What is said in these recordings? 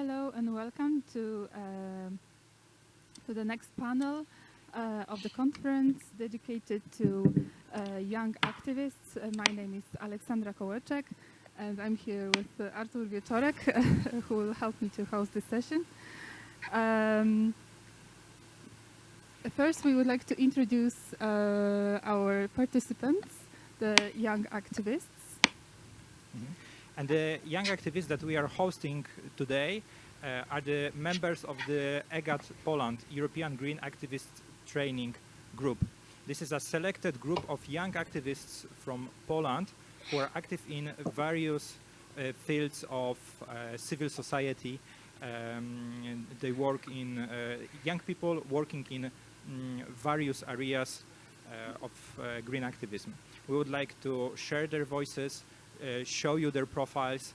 Hello and welcome to the next panel of the conference dedicated to young activists. My name is Aleksandra Kołeczek and I'm here with Artur Wieczorek who will help me to host this session. First, we would like to introduce our participants, the young activists. And the young activists that we are hosting today are the members of the EGAT Poland, European Green Activists Training Group. This is a selected group of young activists from Poland who are active in various fields of civil society. They work in young people working in various areas of green activism. We would like to share their voices, show you their profiles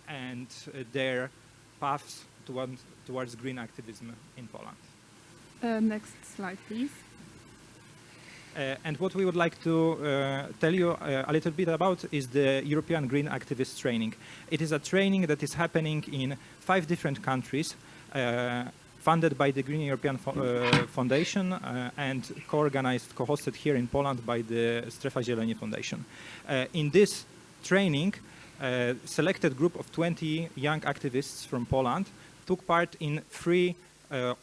and their paths towards green activism in Poland. Next slide, please. And what we would like to tell you a little bit about is the European Green Activist Training. It is a training that is happening in 5 different countries, funded by the Green European Foundation and co-organized, co-hosted here in Poland by the Strefa Zieleni Foundation. In this training, a selected group of 20 young activists from Poland took part in 3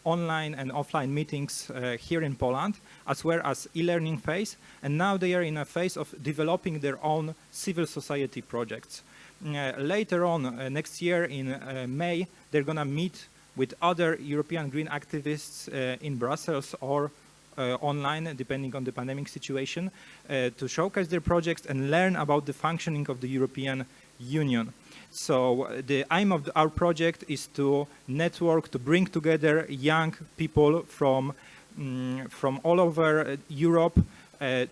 online and offline meetings here in Poland, as well as e-learning phase, and now they are in a phase of developing their own civil society projects. Later on, next year in May, they're going to meet with other European green activists in Brussels or online, depending on the pandemic situation, to showcase their projects and learn about the functioning of the European Union. So the aim of our project is to network, to bring together young people from all over Europe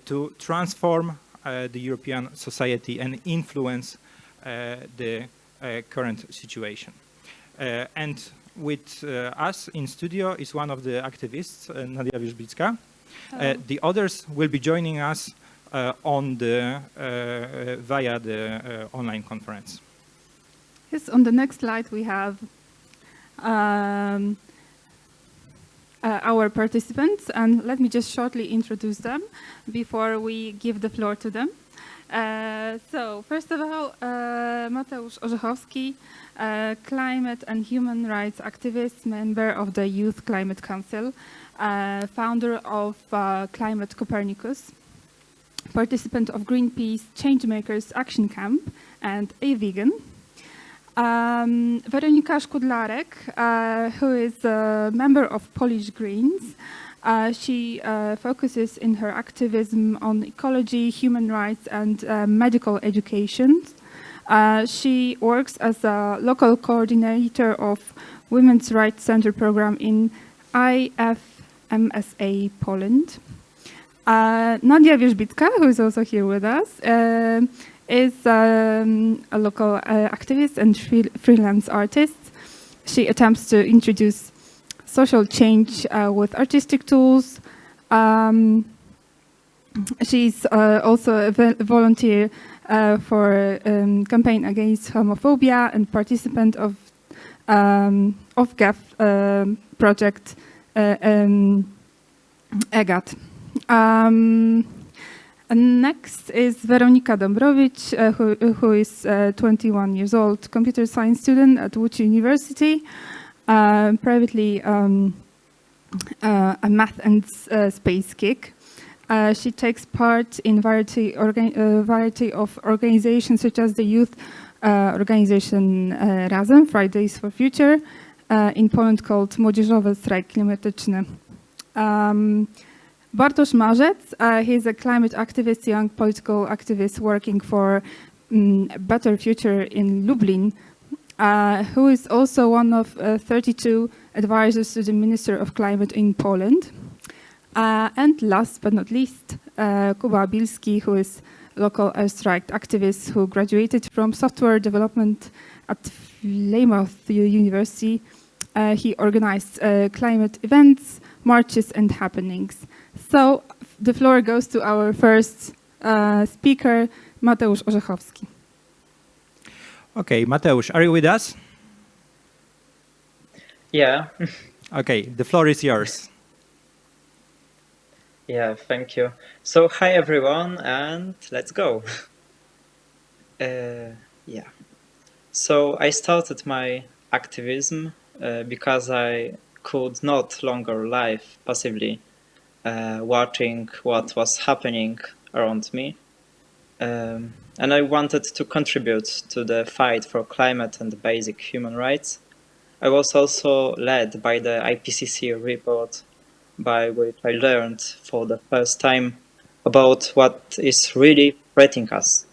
to transform the European society and influence the current situation. And with us in studio is one of the activists, Nadia Wierzbicka. The others will be joining us on the via the online conference. Yes, on the next slide we have our participants, and let me just shortly introduce them before we give the floor to them. So, first of all, Mateusz Orzechowski, climate and human rights activist, member of the Youth Climate Council, founder of Climate Copernicus, participant of Greenpeace Changemakers Action Camp, and a vegan. Weronika Szkudlarek, who is a member of Polish Greens. She focuses in her activism on ecology, human rights, and medical education. She works as a local coordinator of Women's Rights Center program in IFMSA Poland. Nadia Wierzbicka, who is also here with us, is a local activist and freelance artist. She attempts to introduce social change with artistic tools. She's also a volunteer for campaign against homophobia and participant of GEF project EGAT. Next is Weronika Dąbrowicz, who is 21 years old, computer science student at Łódź University, privately a math and space geek. She takes part in variety of organizations such as the youth organization Razem, Fridays for Future, in Poland called Młodzieżowy Strajk Klimatyczny. Bartosz Marzec, he's a climate activist, young political activist working for a better future in Lublin, who is also one of 32 advisors to the Minister of Climate in Poland. And last but not least, Kuba Bilski, who is local airstrike activist who graduated from software development at Plymouth University. He organized climate events, marches and happenings. So the floor goes to our first speaker, Mateusz Orzechowski. Okay, Mateusz, are you with us? Yeah. Okay, the floor is yours. Yeah, thank you. So, hi everyone, and let's go. Yeah. So, I started my activism because I could not longer live passively, watching what was happening around me. And I wanted to contribute to the fight for climate and basic human rights. I was also led by the IPCC report, by which I learned for the first time about what is really threatening us,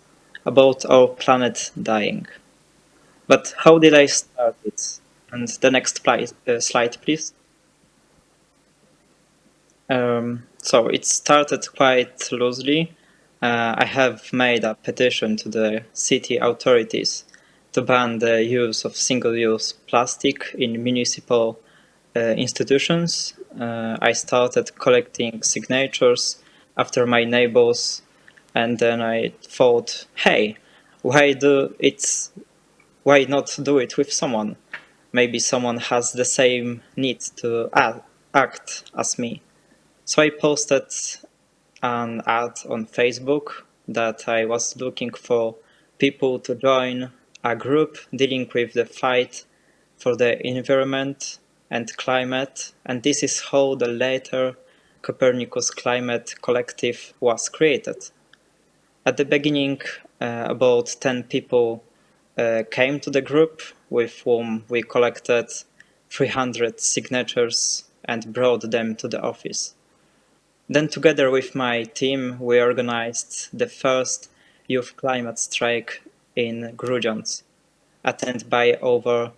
about our planet dying. But how did I start it? And the next slide, please. So it started quite loosely. I have made a petition to the city authorities to ban the use of single-use plastic in municipal institutions. I started collecting signatures after my neighbors, and then I thought, hey, why not do it with someone? Maybe someone has the same need to act as me. So I posted an ad on Facebook that I was looking for people to join a group dealing with the fight for the environment and climate. And this is how the later Copernicus Climate Collective was created. At the beginning, about 10 people came to the group, with whom we collected 300 signatures and brought them to the office. Then, together with my team, we organized the first youth climate strike in Grudziądz, attended by over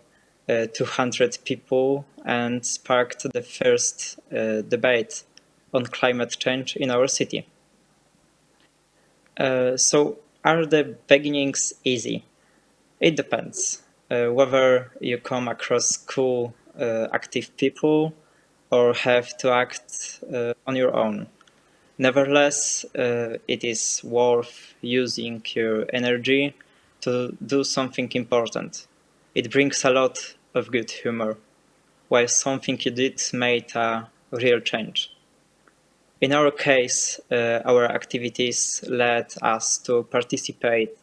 200 people, and sparked the first debate on climate change in our city. So, are the beginnings easy? It depends. Whether you come across cool, active people or have to act on your own. Nevertheless, it is worth using your energy to do something important. It brings a lot of good humor, while something you did made a real change. In our case, our activities led us to participate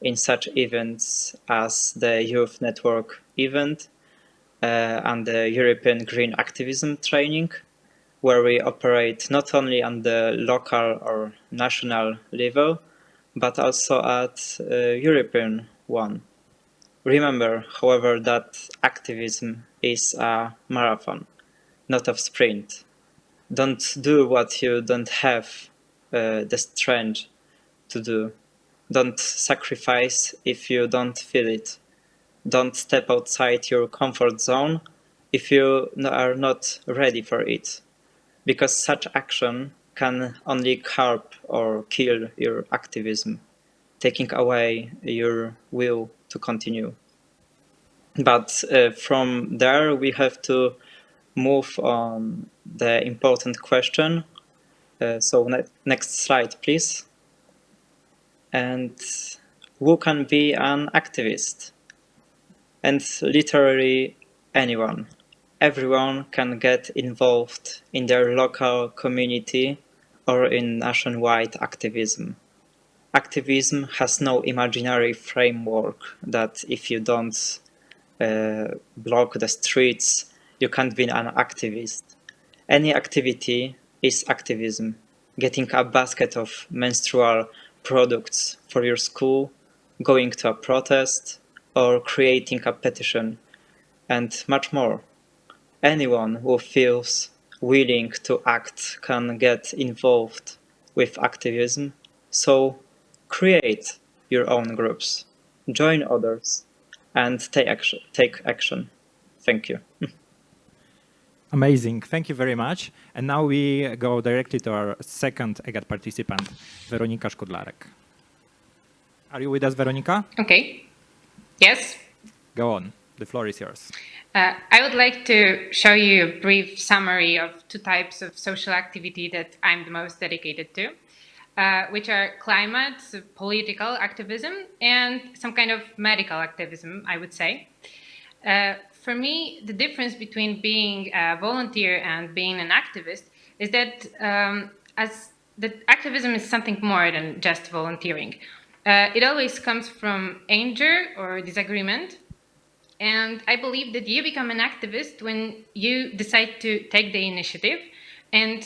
in such events as the Youth Network event and the European Green Activism Training, where we operate not only on the local or national level, but also at European one. Remember, however, that activism is a marathon, not a sprint. Don't do what you don't have the strength to do. Don't sacrifice if you don't feel it. Don't step outside your comfort zone if you are not ready for it, because such action can only harp or kill your activism, taking away your will to continue. But from there, we have to move on the important question. So next slide, please. And who can be an activist? And literally anyone. Everyone can get involved in their local community or in nationwide activism. Activism has no imaginary framework that if you don't block the streets, you can't be an activist. Any activity is activism. Getting a basket of menstrual products for your school, going to a protest, or creating a petition, and much more. Anyone who feels willing to act can get involved with activism. So create your own groups, join others, and take action. Thank you. Amazing, thank you very much. And now we go directly to our second EGAT participant, Weronika Szkudlarek. Are you with us, Weronika? Okay. Yes. Go on, the floor is yours. I would like to show you a brief summary of two types of social activity that I'm the most dedicated to, which are climate, political activism, and some kind of medical activism, I would say. for me, the difference between being a volunteer and being an activist is that activism is something more than just volunteering. It always comes from anger or disagreement. And I believe that you become an activist when you decide to take the initiative and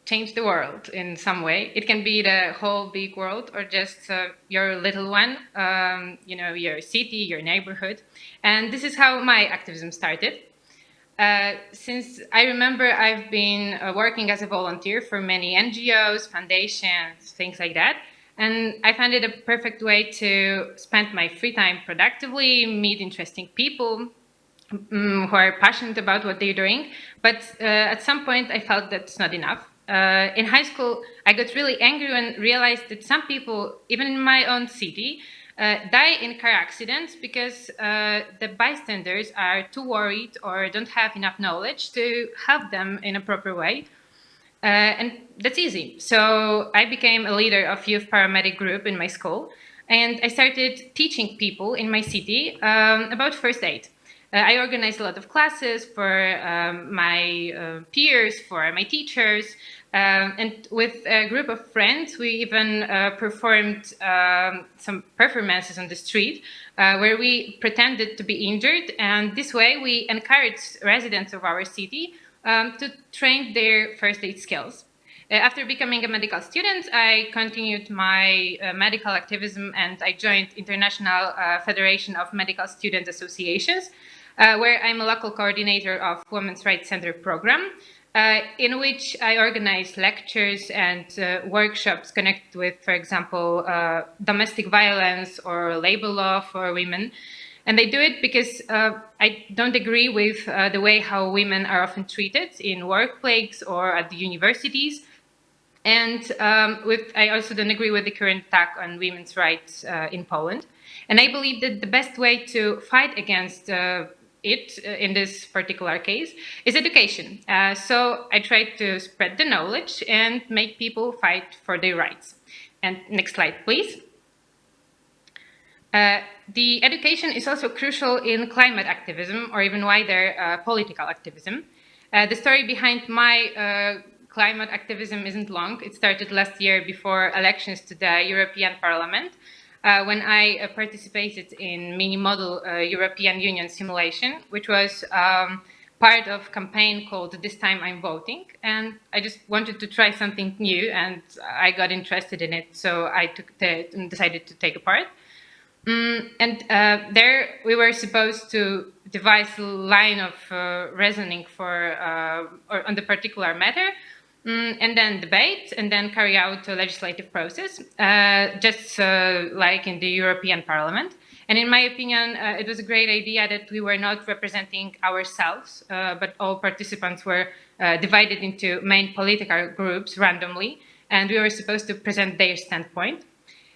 change the world in some way. It can be the whole big world or just your little one, your city, your neighborhood. And this is how my activism started. Since I remember, I've been working as a volunteer for many NGOs, foundations, things like that. And I found it a perfect way to spend my free time productively, meet interesting people who are passionate about what they're doing. But at some point, I felt that's not enough. In high school, I got really angry and realized that some people, even in my own city, die in car accidents because the bystanders are too worried or don't have enough knowledge to help them in a proper way. And that's easy. So I became a leader of youth paramedic group in my school, and I started teaching people in my city about first aid. I organized a lot of classes for my peers, for my teachers, and with a group of friends, we even performed some performances on the street where we pretended to be injured, and this way we encouraged residents of our city to train their first aid skills. After becoming a medical student, I continued my medical activism and I joined International Federation of Medical Student Associations, where I'm a local coordinator of Women's Rights Center program, in which I organize lectures and workshops connected with, for example, domestic violence or labor law for women. And I do it because I don't agree with the way how women are often treated in workplaces or at the universities. And I also don't agree with the current attack on women's rights in Poland. And I believe that the best way to fight against it in this particular case is education. So I try to spread the knowledge and make people fight for their rights. And next slide, please. The education is also crucial in climate activism or even wider political activism. The story behind my climate activism isn't long. It started last year before elections to the European Parliament, when I participated in mini-model European Union simulation, which was part of a campaign called This Time I'm Voting. And I just wanted to try something new, and I got interested in it, so I decided to take a part. There we were supposed to devise a line of reasoning on the particular matter, and then debate, and then carry out a legislative process, just like in the European Parliament. And in my opinion, it was a great idea that we were not representing ourselves, but all participants were divided into main political groups randomly, and we were supposed to present their standpoint.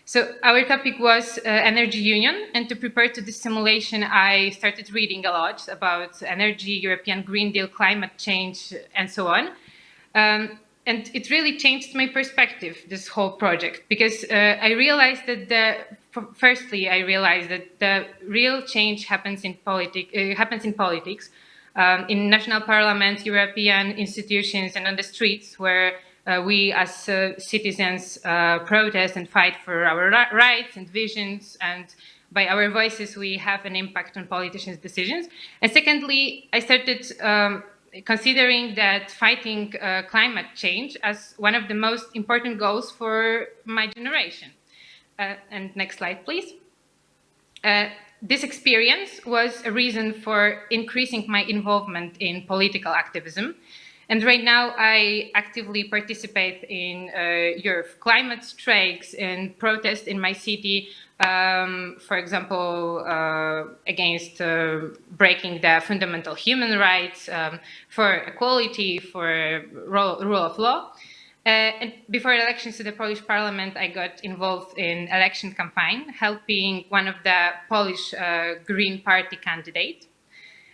So our topic was energy union, and to prepare to this simulation, I started reading a lot about energy, European Green Deal, climate change, and so on. And it really changed my perspective, this whole project, because I realized that firstly, I realized that the real change happens in politics, in national parliament, European institutions, and on the streets where we as citizens protest and fight for our rights and visions, and by our voices we have an impact on politicians' decisions. And secondly, I started considering that fighting climate change as one of the most important goals for my generation. And next slide, please. This experience was a reason for increasing my involvement in political activism. And right now, I actively participate in youth climate strikes and protests in my city, for example, against breaking the fundamental human rights, for equality, for rule of law. And before elections to the Polish parliament, I got involved in election campaign, helping one of the Polish Green Party candidate.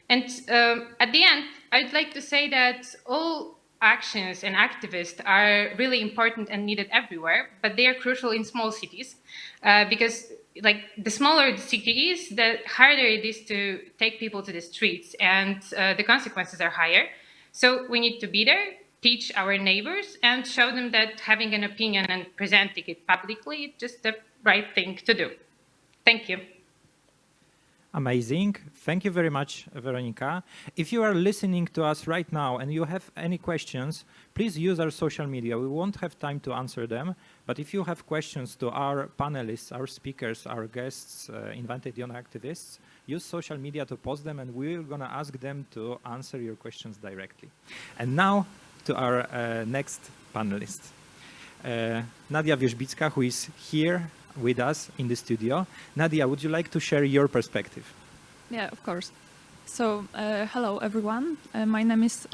And at the end, I'd like to say that all actions and activists are really important and needed everywhere, but they are crucial in small cities because like the smaller the city is, the harder it is to take people to the streets, and the consequences are higher. So we need to be there, teach our neighbors, and show them that having an opinion and presenting it publicly is just the right thing to do. Thank you. Amazing. Thank you very much, Veronika. If you are listening to us right now and you have any questions, please use our social media. We won't have time to answer them, but if you have questions to our panelists, our speakers, our guests, invited young activists, use social media to post them, and we're going to ask them to answer your questions directly. And now to our next panelist, Nadia Wierzbicka, who is here with us in the studio. Nadia, would you like to share your perspective? Yeah, of course. So, hello everyone. My name is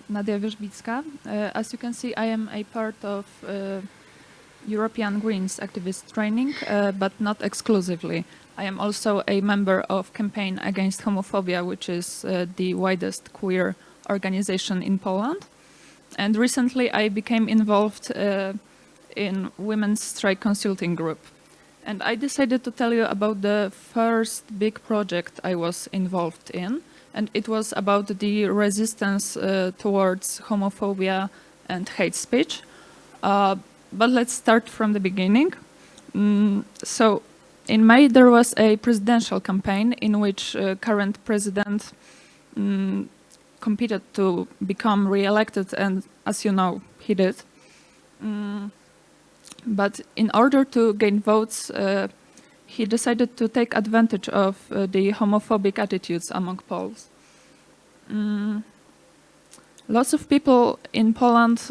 Nadia Wierzbicka. As you can see, I am a part of European Greens activist training, but not exclusively. I am also a member of Campaign Against Homophobia, which is the widest queer organization in Poland. And recently I became involved in Women's Strike Consulting Group. And I decided to tell you about the first big project I was involved in. And it was about the resistance towards homophobia and hate speech. But let's start from the beginning. So in May, there was a presidential campaign in which current president competed to become re-elected. And as you know, he did. But in order to gain votes, he decided to take advantage of the homophobic attitudes among Poles. Lots of people in Poland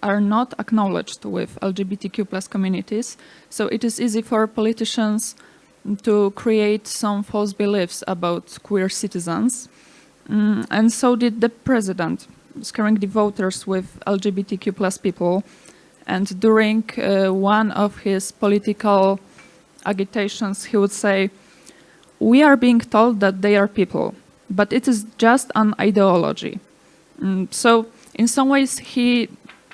are not acknowledged with LGBTQ+ communities, so it is easy for politicians to create some false beliefs about queer citizens. And so did the president, scaring the voters with LGBTQ+ people. And during one of his political agitations, he would say, "We are being told that they are people, but it is just an ideology." So in some ways, he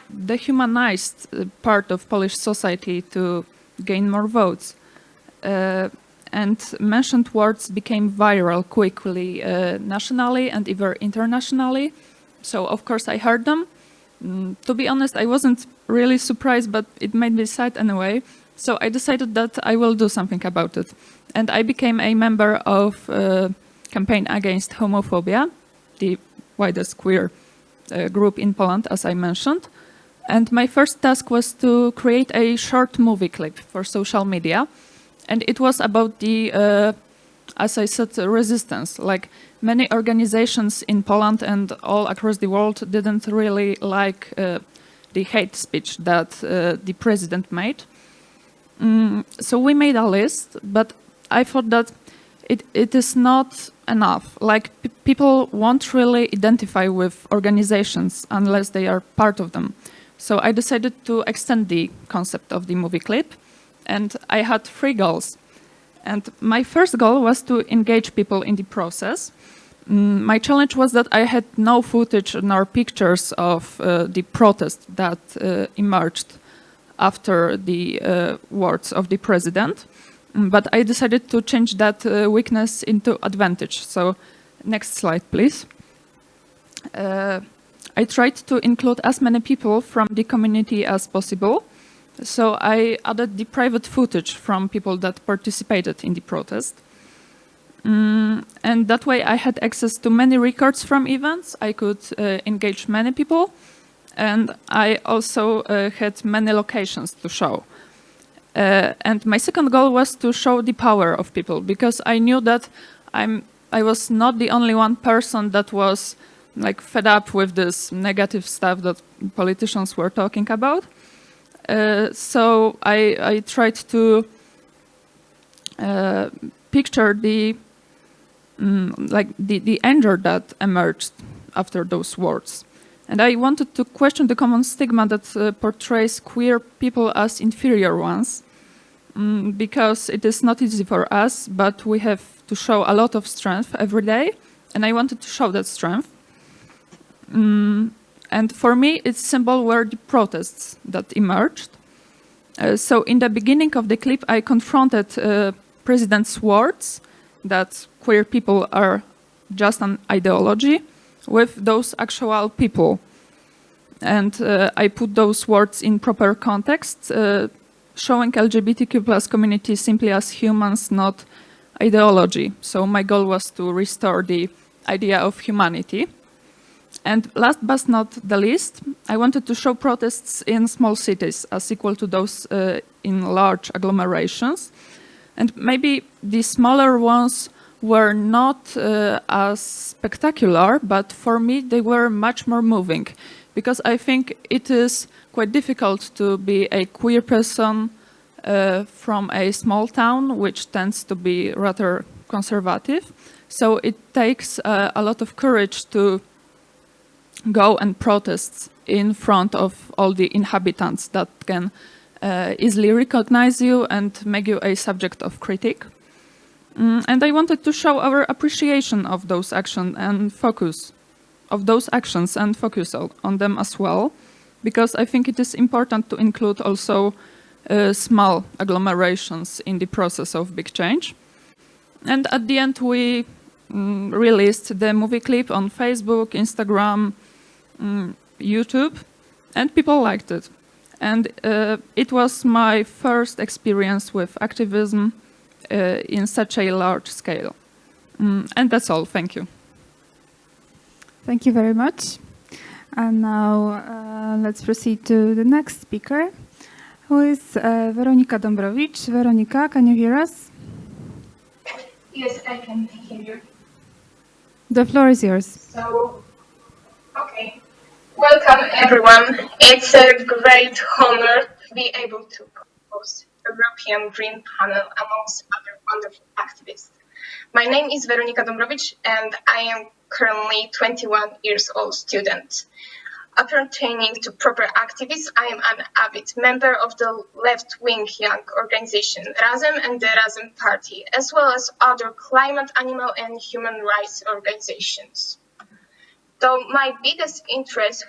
dehumanized part of Polish society to gain more votes. And mentioned words became viral quickly, nationally and even internationally. So of course I heard them. To be honest, I wasn't really surprised, but it made me sad anyway. So I decided that I will do something about it. And I became a member of Campaign Against Homophobia, the widest queer group in Poland, as I mentioned. And my first task was to create a short movie clip for social media. And it was about the, as I said, resistance. Like many organizations in Poland and all across the world didn't really like the hate speech that the president made. So we made a list, but I thought that it is not enough. Like people won't really identify with organizations unless they are part of them. So I decided to extend the concept of the movie clip, and I had 3 goals. And my first goal was to engage people in the process. My challenge was that I had no footage nor pictures of the protest that emerged after the words of the president. But I decided to change that weakness into advantage. So next slide, please. I tried to include as many people from the community as possible. So I added the private footage from people that participated in the protest. And that way I had access to many records from events. I could engage many people. And I also had many locations to show. And my second goal was to show the power of people, because I knew that I was not the only one person that was like fed up with this negative stuff that politicians were talking about. So I tried to picture the the anger that emerged after those words. And I wanted to question the common stigma that portrays queer people as inferior ones, because it is not easy for us, but we have to show a lot of strength every day, and I wanted to show that strength. And for me, its symbol were the protests that emerged. So in the beginning of the clip, I confronted President's words that queer people are just an ideology with those actual people. And I put those words in proper context, showing LGBTQ plus community simply as humans, not ideology. So my goal was to restore the idea of humanity. And last but not the least, I wanted to show protests in small cities as equal to those in large agglomerations. And maybe the smaller ones were not as spectacular, but for me they were much more moving, because I think it is quite difficult to be a queer person from a small town, which tends to be rather conservative. So it takes a lot of courage to go and protest in front of all the inhabitants that can easily recognize you and make you a subject of critique. And I wanted to show our appreciation of those actions and focus on them as well, because I think it is important to include also small agglomerations in the process of big change. And at the end, we released the movie clip on Facebook, Instagram, YouTube, and people liked it. And it was my first experience with activism in such a large scale. And that's all. Thank you. Thank you very much. And now let's proceed to the next speaker, who is Weronika Dąbrowicz. Weronika, can you hear us? Yes, I can hear you. The floor is yours. So, okay. Welcome, everyone. It's a great honor to be able to host European Green Panel amongst other wonderful activists. My name is Weronika Dąbrowicz, and I am currently 21 years old student. Pertaining to proper activists, I am an avid member of the left-wing young organization Razem and the Razem Party, as well as other climate, animal, and human rights organizations. Though my biggest interests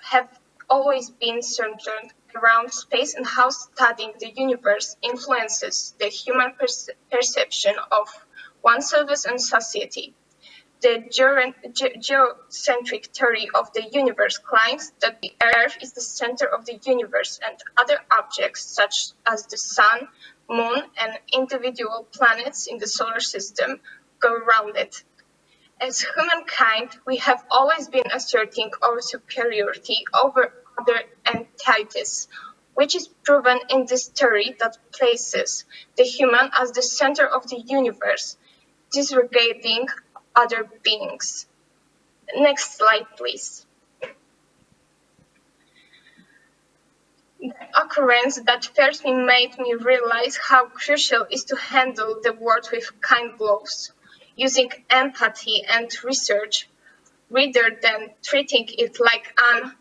have always been centered around space and how studying the universe influences the human perception of oneself and society. The geocentric theory of the universe claims that the Earth is the center of the universe and other objects such as the Sun, Moon, and individual planets in the solar system go around it. As humankind, we have always been asserting our superiority over other entities, which is proven in this theory that places the human as the center of the universe, disregarding other beings. Next slide, please. The occurrence that first made me realize how crucial it is to handle the world with kind gloves, using empathy and research rather than treating it like an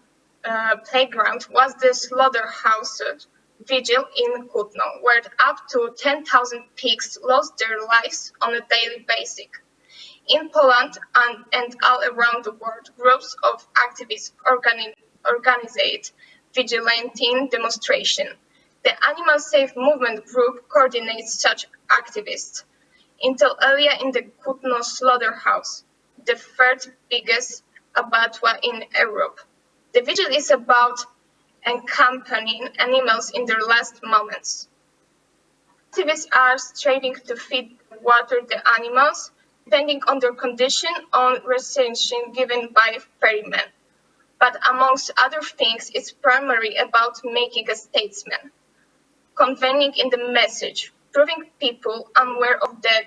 playground was the slaughterhouse vigil in Kutno, where up to 10,000 pigs lost their lives on a daily basis. In Poland and all around the world, groups of activists organized vigilante demonstration. The Animal Safe Movement group coordinates such activists. Until earlier in the Kutno slaughterhouse, the third biggest abattoir in Europe. The vigil is about accompanying animals in their last moments. Activists are striving to feed and water the animals, depending on their condition on recension given by ferrymen. But amongst other things, it's primarily about making a statement, conveying in the message, proving people unaware of the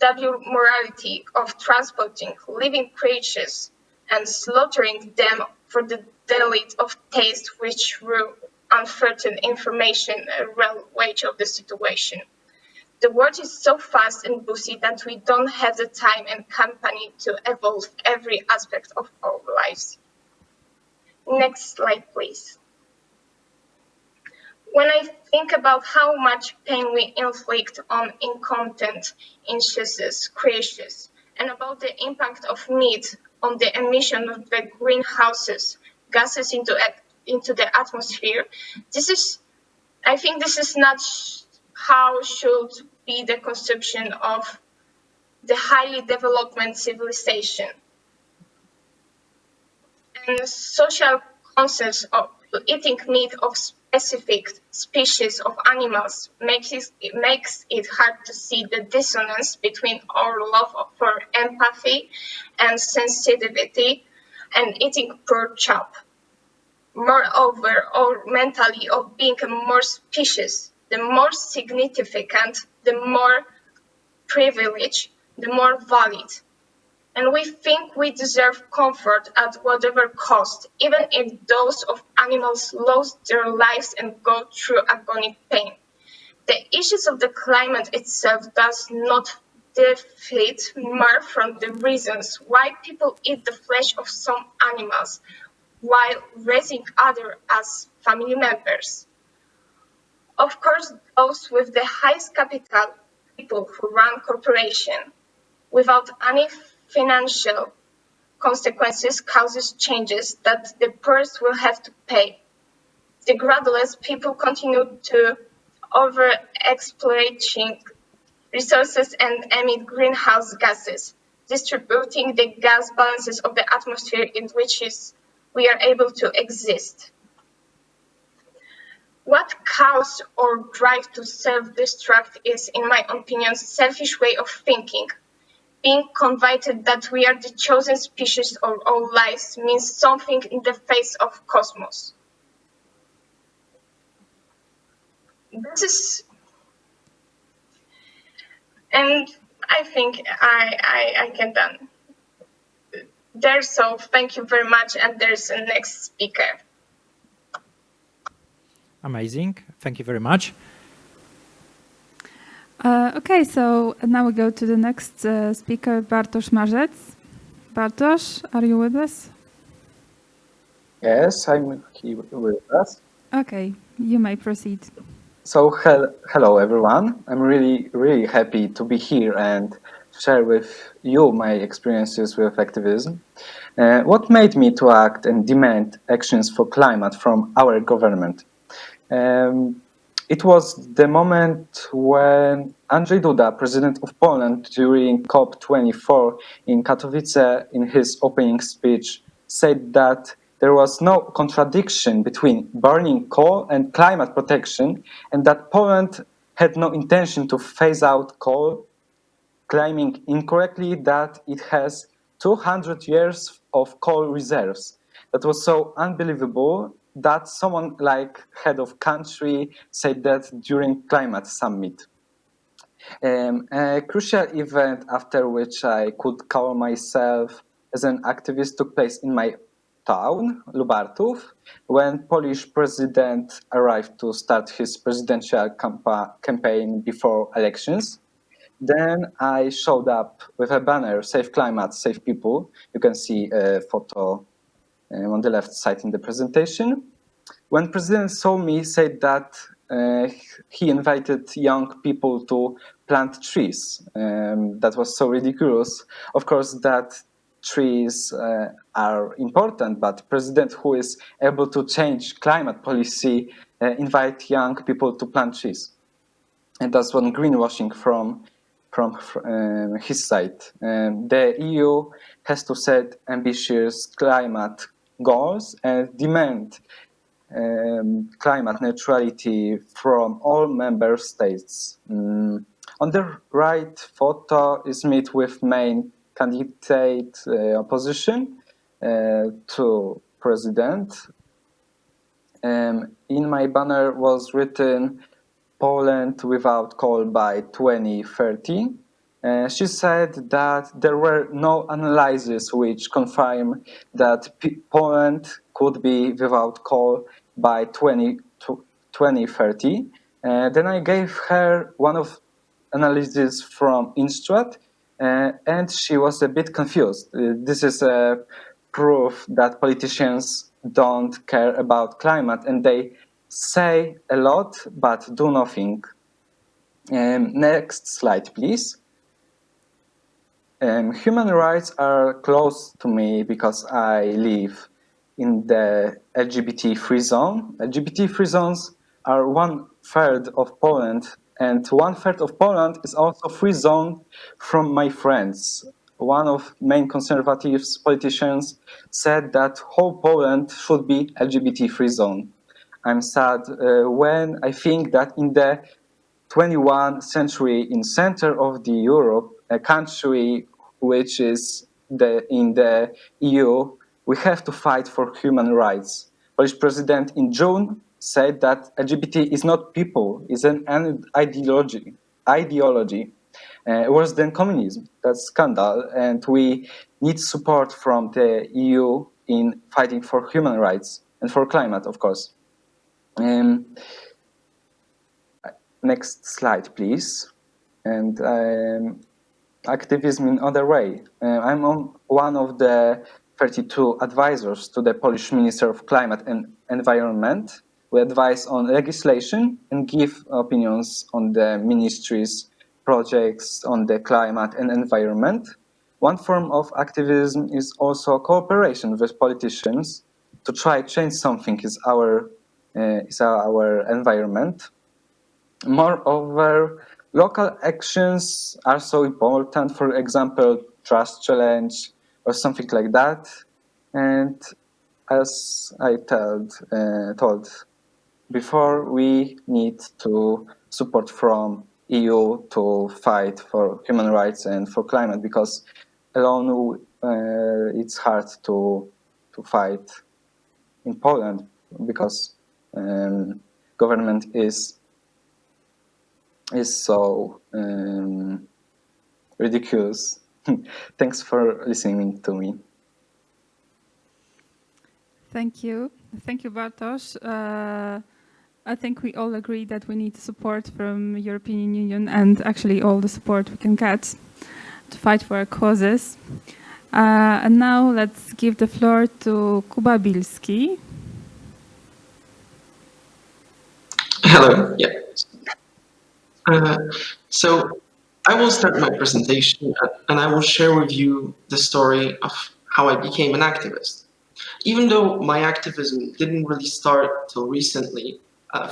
double morality of transporting living creatures and slaughtering them for the delight of taste, which through uncertain information a real wage of the situation. The world is so fast and busy that we don't have the time and company to evolve every aspect of our lives. Next slide, please. When I think about how much pain we inflict on incompetent instances, creatures, and about the impact of meat on the emission of the greenhouse gases into the atmosphere, this is I think this is not how should be the conception of the highly developed civilization. And social concepts of eating meat of specific species of animals makes it hard to see the dissonance between our love for empathy and sensitivity and eating pork chop. Moreover, our mentality of being a more species, the more significant, the more privileged, the more valid. And we think we deserve comfort at whatever cost, even if those of animals lose their lives and go through agonic pain. The issues of the climate itself does not deflate more from the reasons why people eat the flesh of some animals while raising others as family members. Of course, those with the highest capital, people who run corporations, without any financial consequences causes changes that the poorest will have to pay. The graduates people continue to over-exploiting resources and emit greenhouse gases, distributing the gas balances of the atmosphere in which we are able to exist. What causes or drive to self-destruct is, in my opinion, selfish way of thinking. Being convinced that we are the chosen species of our lives means something in the face of cosmos. This is, and I think I can done there. So thank you very much. And there's a next speaker. Amazing. Thank you very much. Okay, so now we go to the next speaker, Bartosz Marzec. Bartosz, are you with us? Yes, I'm here with us. Okay, you may proceed. So, hello everyone. I'm really happy to be here and share with you my experiences with activism. What made me to act and demand actions for climate from our government? It was the moment when Andrzej Duda, President of Poland, during COP24 in Katowice, in his opening speech, said that there was no contradiction between burning coal and climate protection, and that Poland had no intention to phase out coal, claiming incorrectly that it has 200 years of coal reserves. That was so unbelievable that someone like head of country said that during climate summit. A crucial event after which I could call myself as an activist took place in my town, Lubartów, when Polish president arrived to start his presidential campaign before elections. Then I showed up with a banner, Save Climate, Save People. You can see a photo on the left side in the presentation. When President saw me, he said that he invited young people to plant trees. That was so ridiculous. Of course, that trees are important, but President who is able to change climate policy invite young people to plant trees. And that's one greenwashing from his side. The EU has to set ambitious climate goals and demand climate neutrality from all member states. On the right photo is me with main candidate opposition to president. In my banner was written Poland without coal by 2030. She said that there were no analyses which confirm that Poland could be without coal by 2030. Then I gave her one of analysis from Instrat, and she was a bit confused. This is a proof that politicians don't care about climate, and they say a lot but do nothing. Next slide, please. Human rights are close to me because I live in the LGBT free zone. LGBT free zones are one 1/3 of Poland, and 1/3 of Poland is also free zone from my friends. One of main conservative politicians said that whole Poland should be LGBT free zone. I'm sad when I think that in the 21st century, in center of the Europe, a country which is in the EU, we have to fight for human rights. Polish president in June said that LGBT is not people, it's an ideology. Worse than communism. That's scandal, and we need support from the EU in fighting for human rights and for climate, of course. Next slide, please. And activism in other way. I'm one of the 32 advisors to the Polish Minister of Climate and Environment. We advise on legislation and give opinions on the ministry's projects on the climate and environment. One form of activism is also cooperation with politicians to try change something is our environment. Moreover, local actions are so important, for example, trust challenge or something like that. And as I told before, we need to support from EU to fight for human rights and for climate, because alone it's hard to fight in Poland, because government is so ridiculous. Thanks for listening to me. Thank you, Bartosz. I think we all agree that we need support from European Union, and actually all the support we can get to fight for our causes. And now let's give the floor to Kuba Bilski. Hello. Yeah. So I will start my presentation and I will share with you the story of how I became an activist. Even though my activism didn't really start till recently,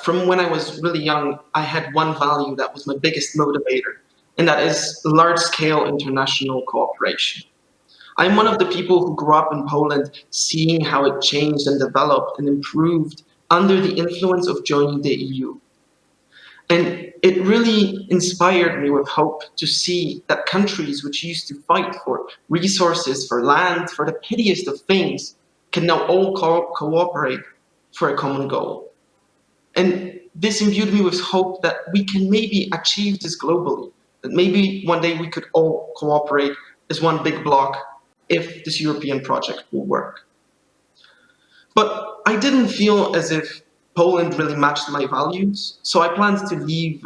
from when I was really young, I had one value that was my biggest motivator, and that is large-scale international cooperation. I'm one of the people who grew up in Poland seeing how it changed and developed and improved under the influence of joining the EU. And it really inspired me with hope to see that countries which used to fight for resources, for land, for the pettiest of things, can now all cooperate for a common goal. And this imbued me with hope that we can maybe achieve this globally, that maybe one day we could all cooperate as one big bloc if this European project will work. But I didn't feel as if Poland really matched my values, so I planned to leave.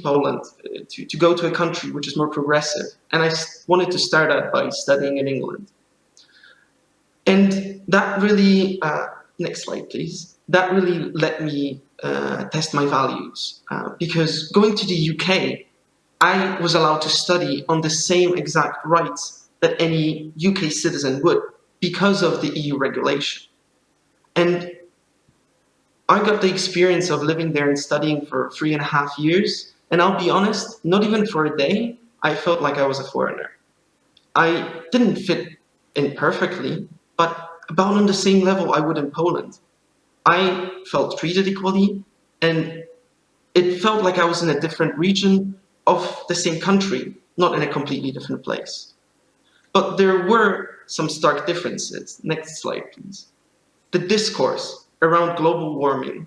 Poland to go to a country which is more progressive, and I wanted to start out by studying in England. And that really, next slide, please. That really let me test my values, because going to the UK, I was allowed to study on the same exact rights that any UK citizen would, because of the EU regulation. And I got the experience of living there and studying for 3.5 years, and I'll be honest, not even for a day, I felt like I was a foreigner. I didn't fit in perfectly, but about on the same level I would in Poland. I felt treated equally, and it felt like I was in a different region of the same country, not in a completely different place. But there were some stark differences. Next slide, please. The discourse around global warming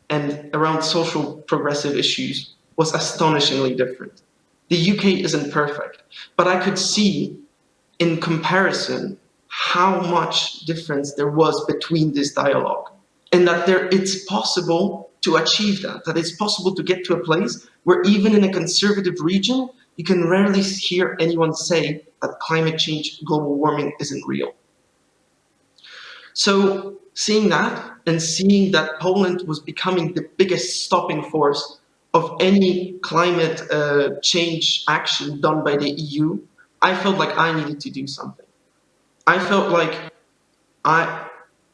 and around social progressive issues was astonishingly different. The UK isn't perfect, but I could see in comparison how much difference there was between this dialogue, and that it's possible to achieve that it's possible to get to a place where even in a conservative region, you can rarely hear anyone say that climate change, global warming isn't real. So seeing that, and seeing that Poland was becoming the biggest stopping force of any climate change action done by the EU, I felt like I needed to do something. I felt like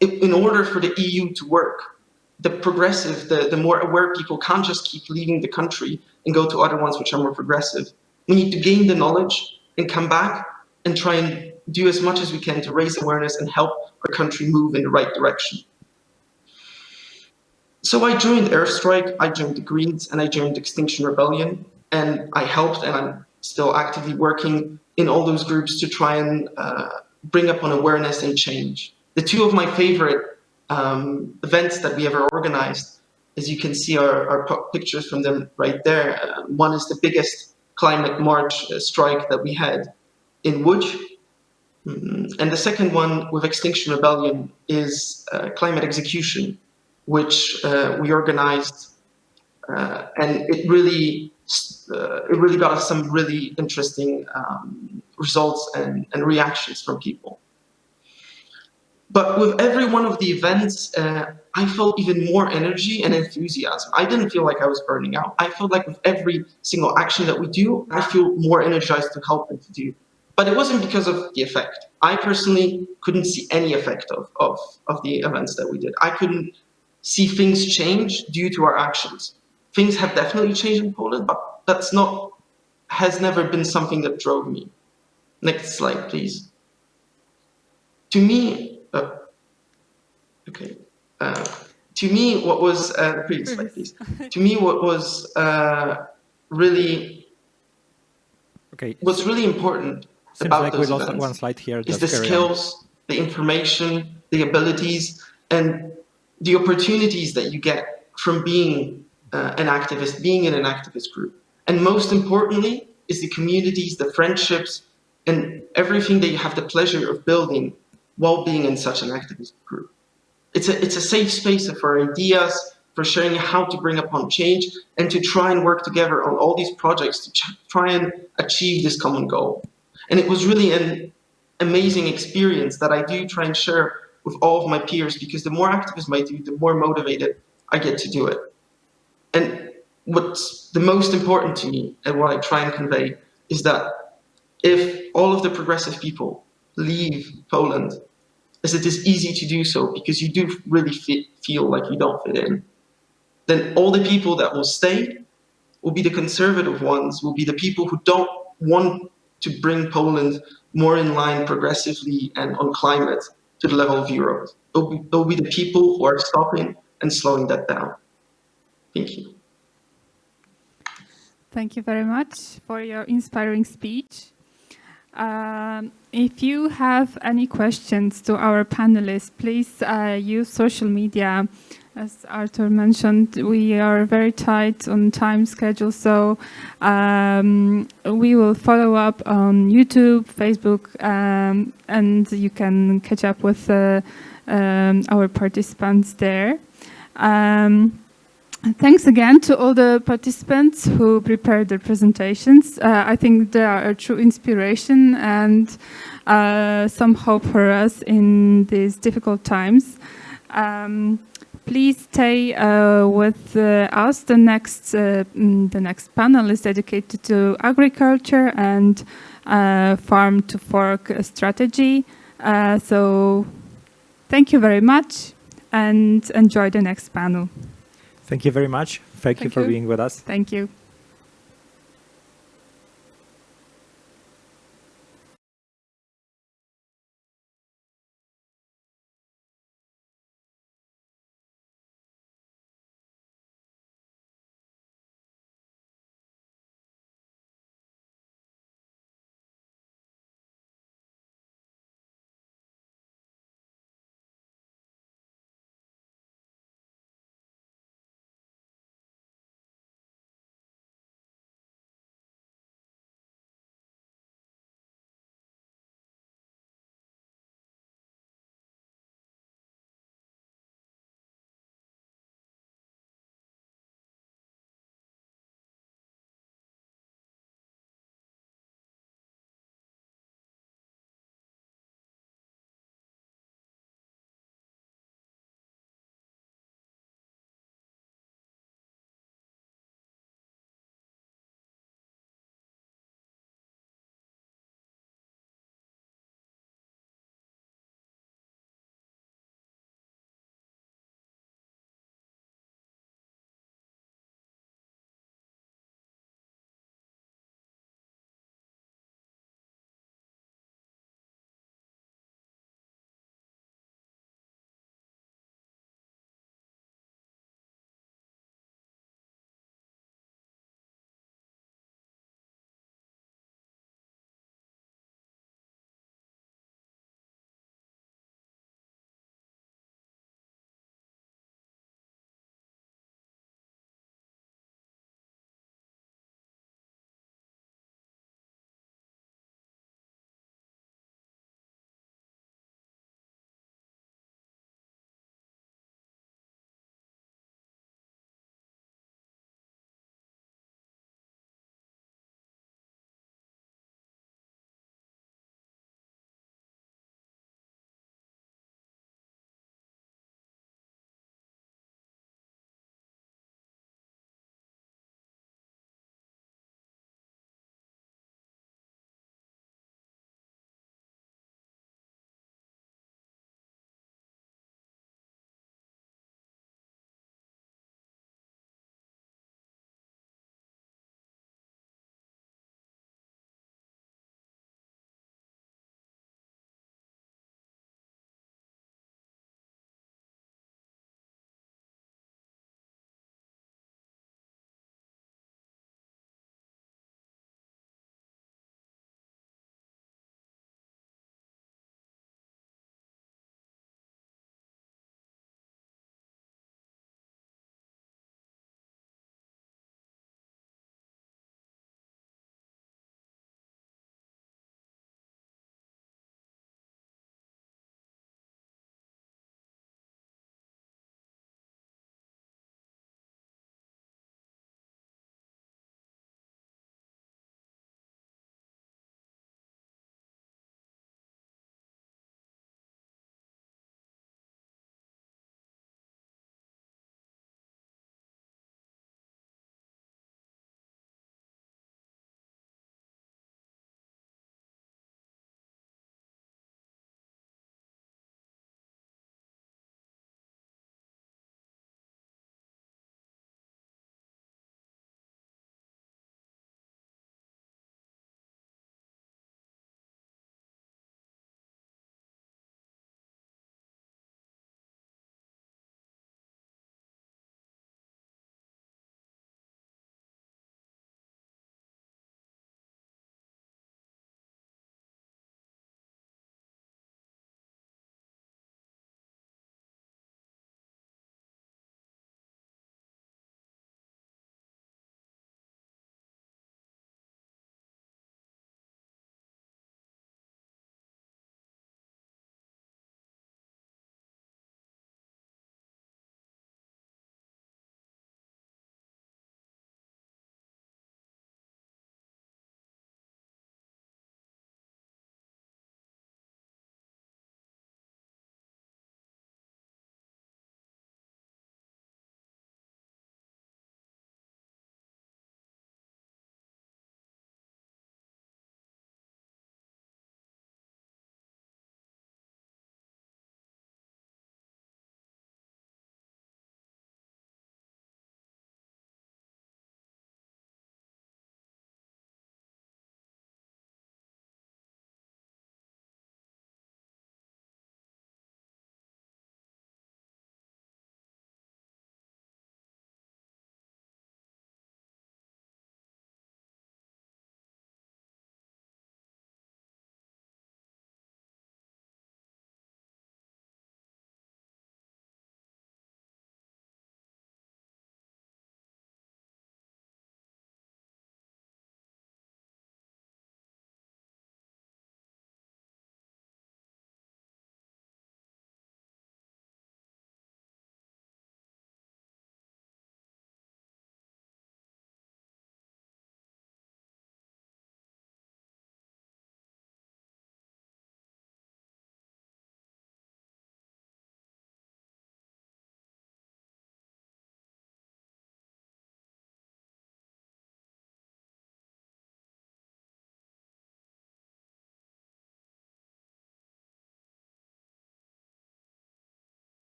in order for the EU to work, the progressive, the more aware people can't just keep leaving the country and go to other ones which are more progressive. We need to gain the knowledge and come back and try and do as much as we can to raise awareness and help our country move in the right direction. So I joined Airstrike, I joined the Greens, and I joined Extinction Rebellion, and I helped, and I'm still actively working in all those groups to try and bring up on awareness and change. The two of my favorite events that we ever organized, as you can see, are pictures from them right there. One is the biggest climate march strike that we had in Łódź. And the second one with Extinction Rebellion is climate execution, which we organized, and it really got us some really interesting results and reactions from people. But with every one of the events, I felt even more energy and enthusiasm. I didn't feel like I was burning out. I felt like with every single action that we do, I feel more energized to help and to do. But it wasn't because of the effect. I personally couldn't see any effect of the events that we did. I couldn't see things change due to our actions. Things have definitely changed in Poland, but has never been something that drove me. Next slide, please. To me, what was previous slide, please. To me, what was really what's really important about like those we lost events one slide here. is the skills, the information, the abilities, and the opportunities that you get from being an activist, being in an activist group. And most importantly is the communities, the friendships, and everything that you have the pleasure of building while being in such an activist group. It's a safe space for ideas, for sharing how to bring upon change, and to try and work together on all these projects to try and achieve this common goal. And it was really an amazing experience that I do try and share with all of my peers, because the more activism I do, the more motivated I get to do it. And what's the most important to me, and what I try and convey, is that if all of the progressive people leave Poland, as it is easy to do so because you do really feel like you don't fit in, then all the people that will stay will be the conservative ones, will be the people who don't want to bring Poland more in line progressively and on climate to the level of Europe. They'll be the people who are stopping and slowing that down. Thank you. Thank you very much for your inspiring speech. If you have any questions to our panelists, please use social media. As Arthur mentioned, we are very tight on time schedule, so we will follow up on YouTube, Facebook, and you can catch up with our participants there. Thanks again to all the participants who prepared their presentations. I think they are a true inspiration and some hope for us in these difficult times. Please stay with us. The next panel is dedicated to agriculture and farm to fork strategy. So thank you very much and enjoy the next panel. Thank you very much. Thank you for being with us. Thank you.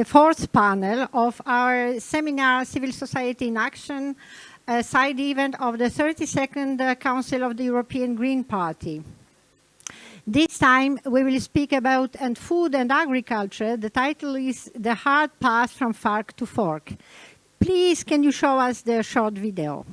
fourth panel of our seminar, Civil Society in Action, a side event of the 32nd Council of the European Green Party. This time we will speak about food and agriculture. The title is The Hard Path from Farm to Fork. Please, can you show us the short video?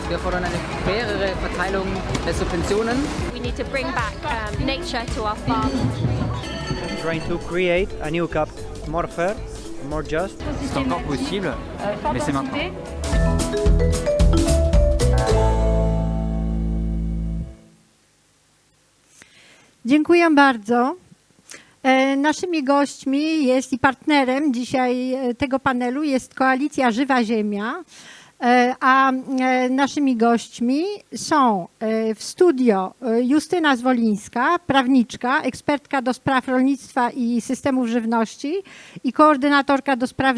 Wir fordern eine fairere Verteilung der Subventionen. We need to bring back nature to our farm. Trying to create a new CAP more fair, more just. C'est encore possible, mais c'est maintenant. Dziękuję bardzo. Naszymi gośćmi jest i partnerem dzisiaj tego panelu jest Koalicja Żywa Ziemia, a naszymi gośćmi są w studio Justyna Zwolińska, prawniczka, ekspertka do spraw rolnictwa i systemów żywności i koordynatorka do spraw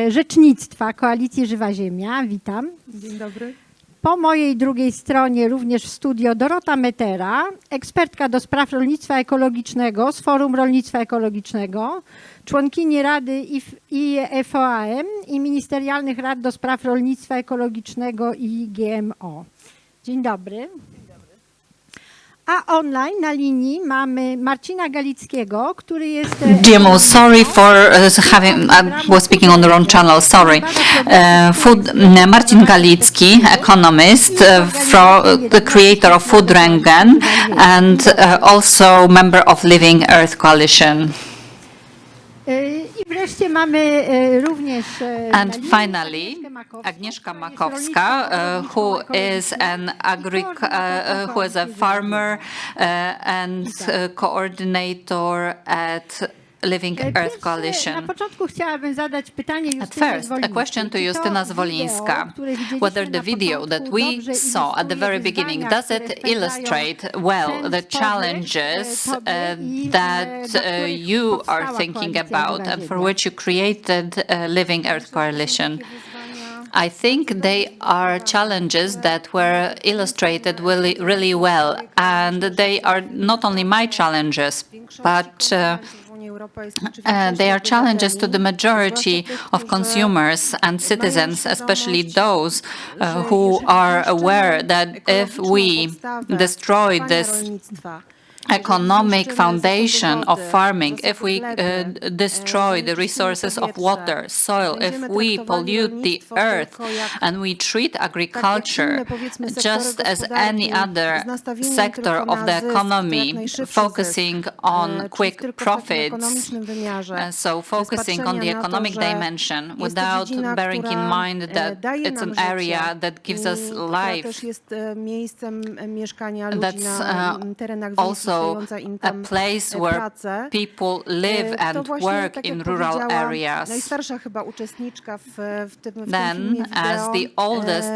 rzecznictwa Koalicji Żywa Ziemia. Witam. Dzień dobry. Po mojej drugiej stronie również w studio Dorota Metera, ekspertka do spraw rolnictwa ekologicznego z Forum Rolnictwa Ekologicznego, członkini Rady IFOAM i Ministerialnych Rad do spraw rolnictwa ekologicznego i GMO. Dzień dobry. A online na linii mamy Marcina Galickiego, który jest... GMO, sorry for having, I was speaking on the wrong channel, sorry. Marcin Galicki, economist, the creator of Food Rengen and also member of Living Earth Coalition. I wreszcie mamy również and finally Agnieszka Makowska, who is who is a farmer and coordinator at Living Earth Coalition. At first, a question to Justyna Zwolińska, whether the video that we saw at the very beginning, does it illustrate well the challenges that you are thinking about and for which you created Living Earth Coalition? I think they are challenges that were illustrated really well, and they are not only my challenges, but they are challenges to the majority of consumers and citizens, especially those who are aware that if we destroy this economic foundation of farming, if we destroy the resources of water, soil, if we pollute the earth and we treat agriculture just as any other sector of the economy, focusing on quick profits, so focusing on the economic dimension without bearing in mind that it's an area that gives us life, that's also a place where people live and work in rural areas. Then, as the oldest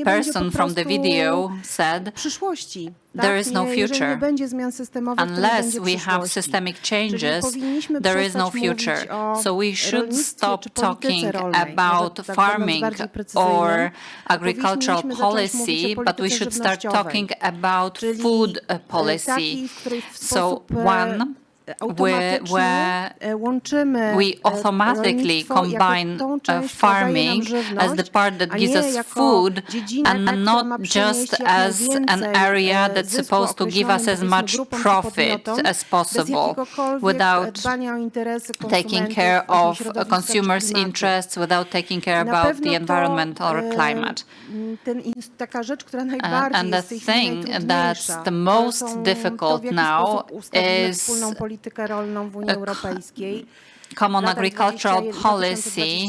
person from the video said, there is no future. Unless we have systemic changes, there is no future. So we should stop talking about farming or agricultural policy, but we should start talking about food policy. So one where we automatically combine farming as the part that gives us food and not just as an area that's supposed to give us as much profit as possible without taking care of consumers' interests, without taking care about the environment or climate. And the thing that's the most difficult now is common agricultural policy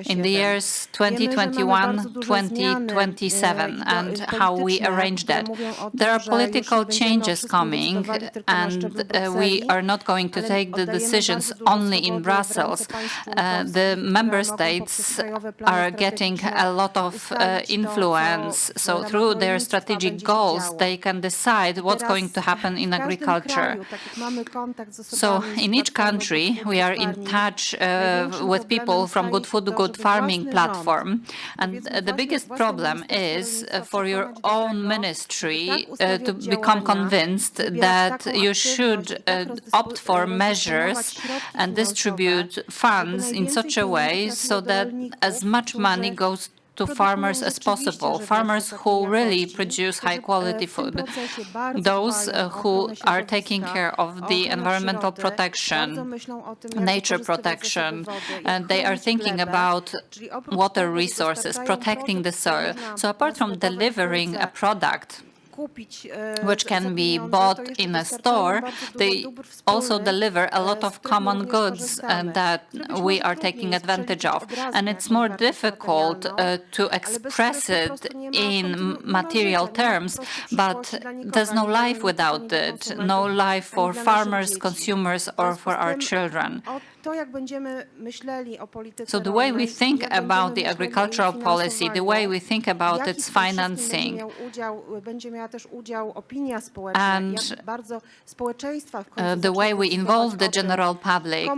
in the years 2021-2027 and how we arrange that. There are political changes coming, and we are not going to take the decisions only in Brussels. The member states are getting a lot of influence, so through their strategic goals they can decide what's going to happen in agriculture. So in each country we are in touch with people from Good Food, Good Farming platform. And the biggest problem is for your own ministry to become convinced that you should opt for measures and distribute funds in such a way so that as much money goes to farmers as possible, farmers who really produce high-quality food, those who are taking care of the environmental protection, nature protection, and they are thinking about water resources, protecting the soil. So apart from delivering a product which can be bought in a store, they also deliver a lot of common goods that we are taking advantage of. And it's more difficult to express it in material terms, but there's no life without it, no life for farmers, consumers, or for our children. So the way we think about the agricultural policy, the way we think about its financing, and the way we involve the general public,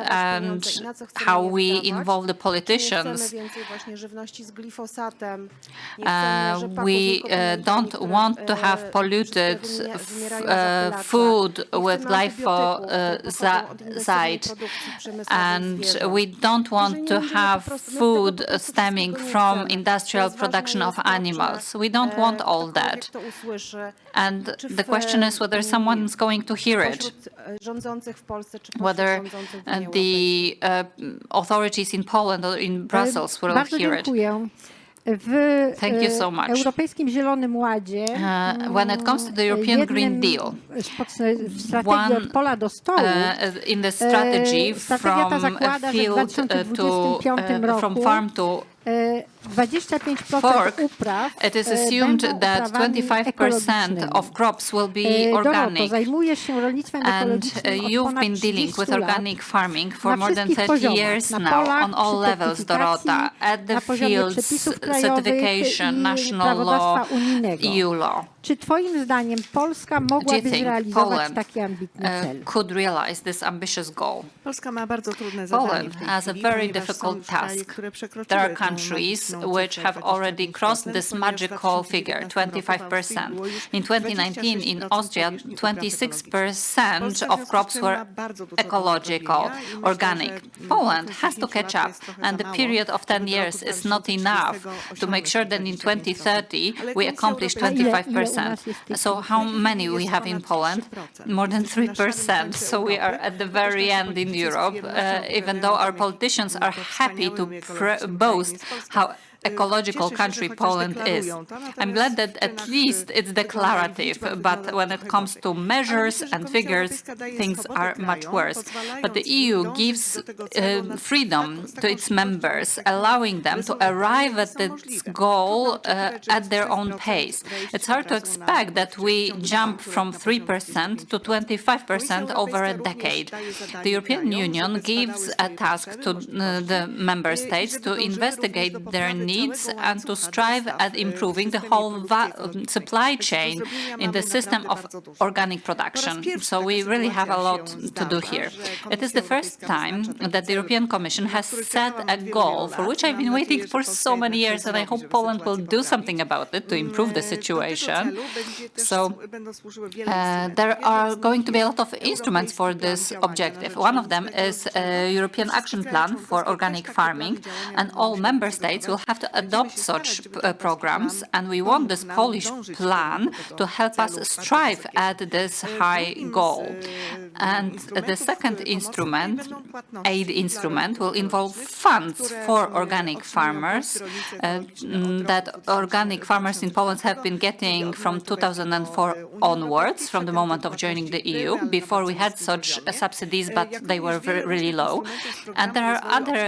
and how we involve the politicians, we don't want to have polluted food with glyphosate, and we don't want to have food stemming from industrial production of animals. We don't want all that. And the question is whether someone's going to hear it, whether the authorities in Poland or in Brussels will hear it. Thank you so much. When it comes to the European Green Deal, in the strategy from field from farm to fork, it is assumed that 25% of crops will be organic. And you've been dealing with organic farming for more than 30 years now on all levels, Dorota, at the fields, certification, national law, EU law. Do you think Poland could realize this ambitious goal? Poland has a very difficult task. There are countries which have already crossed this magical figure, 25%. In 2019, in Austria, 26% of crops were ecological, organic. Poland has to catch up, and the period of 10 years is not enough to make sure that in 2030 we accomplish 25%. So how many we have in Poland? More than 3%. So we are at the very end in Europe, even though our politicians are happy to boast how ecological country Poland is. I'm glad that at least it's declarative, but when it comes to measures and figures, things are much worse. But the EU gives freedom to its members, allowing them to arrive at its goal at their own pace. It's hard to expect that we jump from 3% to 25% over a decade. The European Union gives a task to the member states to investigate their needs and to strive at improving the whole supply chain in the system of organic production. So we really have a lot to do here. It is the first time that the European Commission has set a goal for which I've been waiting for so many years, and I hope Poland will do something about it to improve the situation. So there are going to be a lot of instruments for this objective. One of them is a European Action Plan for organic farming, and all member states will have to adopt such programs, and we want this Polish plan to help us strive at this high goal. And the second instrument, aid instrument, will involve funds for organic farmers that organic farmers in Poland have been getting from 2004 onwards, from the moment of joining the EU. Before we had such subsidies, but they were really low. And there are other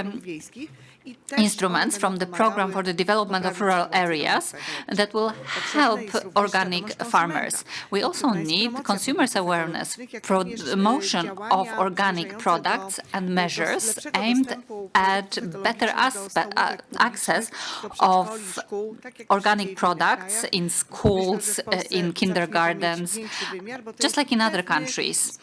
instruments from the Programme for the Development of Rural Areas that will help organic farmers. We also need consumers' awareness, promotion of organic products and measures aimed at better access of organic products in schools, in kindergartens, just like in other countries.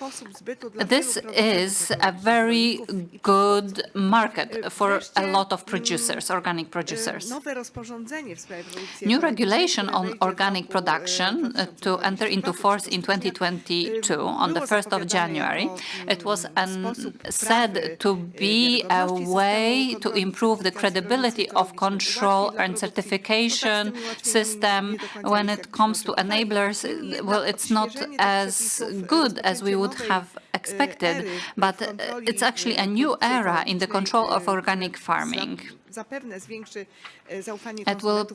This is a very good market for a lot of producers, organic producers. New regulation on organic production to enter into force in 2022 on the 1st of January. It was said to be a way to improve the credibility of control and certification system. When it comes to enablers, well, it's not as good as we would have expected, but it's actually a new era in the control of organic farming. It will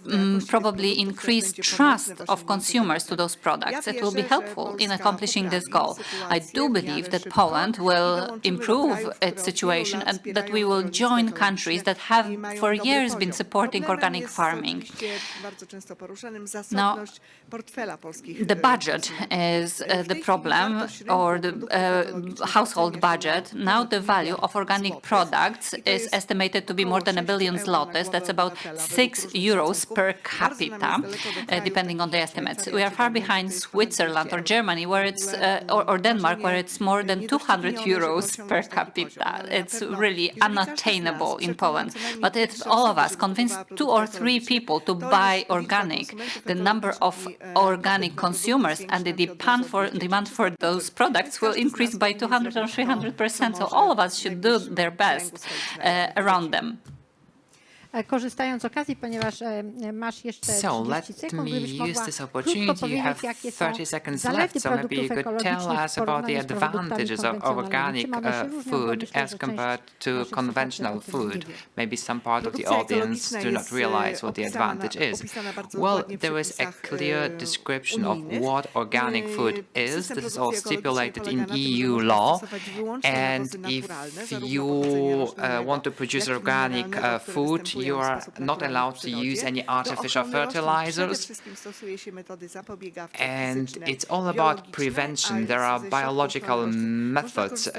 probably increase trust of consumers to those products. It will be helpful in accomplishing this goal. I do believe that Poland will improve its situation and that we will join countries that have for years been supporting organic farming. Now, the budget is the problem, or the household budget. Now the value of organic products is estimated to be more than 1 billion zlotys. That's about 6 euros per capita, depending on the estimates. We are far behind Switzerland or Germany, where it's or Denmark, where it's more than 200 euros per capita. It's really unattainable in Poland. But if all of us convince 2 or 3 people to buy organic, the number of organic consumers and the demand for those products will increase by 200 or 300%. So all of us should do their best around them. Korzystając z okazji, ponieważ masz jeszcze 30 sekund, gdybyś mogła krótko powiedzieć, jakie są zalety produktów ekologicznych w porównaniu z produktami konwencjonalnymi. Czy mamy się różnią food as compared to conventional food. Maybe some part of the audience do not realize what the advantage is. Well, there is a clear description of what organic food is. This is all stipulated in EU law. And if you want to produce organic food, you are not allowed to use any artificial fertilizers. And it's all about prevention. There are biological methods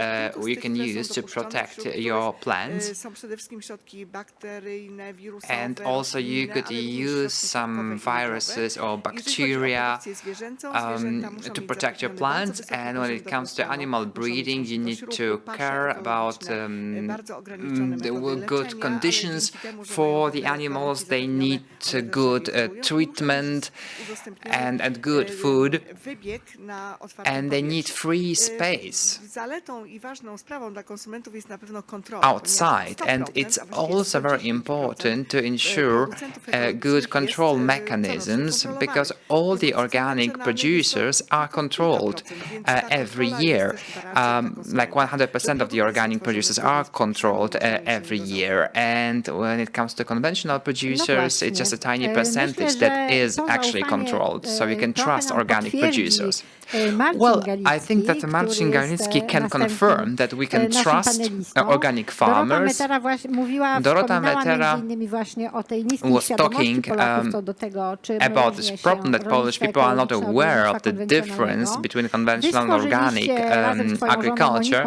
you can use to protect your plants. And also you could use some viruses or bacteria to protect your plants. And when it comes to animal breeding, you need to care about the good conditions for the animals. They need good treatment and good food, and they need free space outside. And it's also very important to ensure good control mechanisms, because all the organic producers are controlled every year. Like 100% of the organic producers are controlled every year. And when it comes to conventional producers, it's just a tiny percentage that is actually controlled. So you can trust organic producers. Well, I think that Marcin Galicki can confirm that we can trust organic farmers. Dorota Metera was talking about this problem that Polish people are not aware of the difference between conventional and organic agriculture.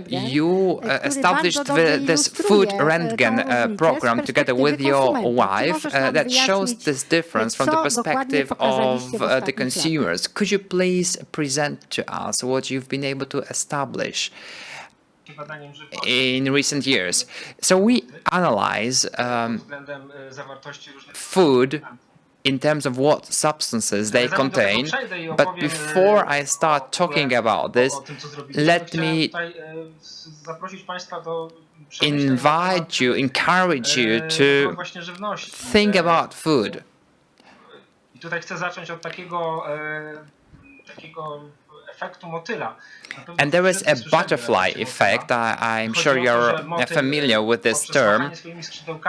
You established this food Rentgen program together with your wife that shows this difference from the perspective of the consumers. Could you please present to us what you've been able to establish in recent years? So we analyze food in terms of what substances they contain, but before I start talking about this, let me encourage you to think about food. And there is a butterfly effect. I'm sure you're familiar with this term.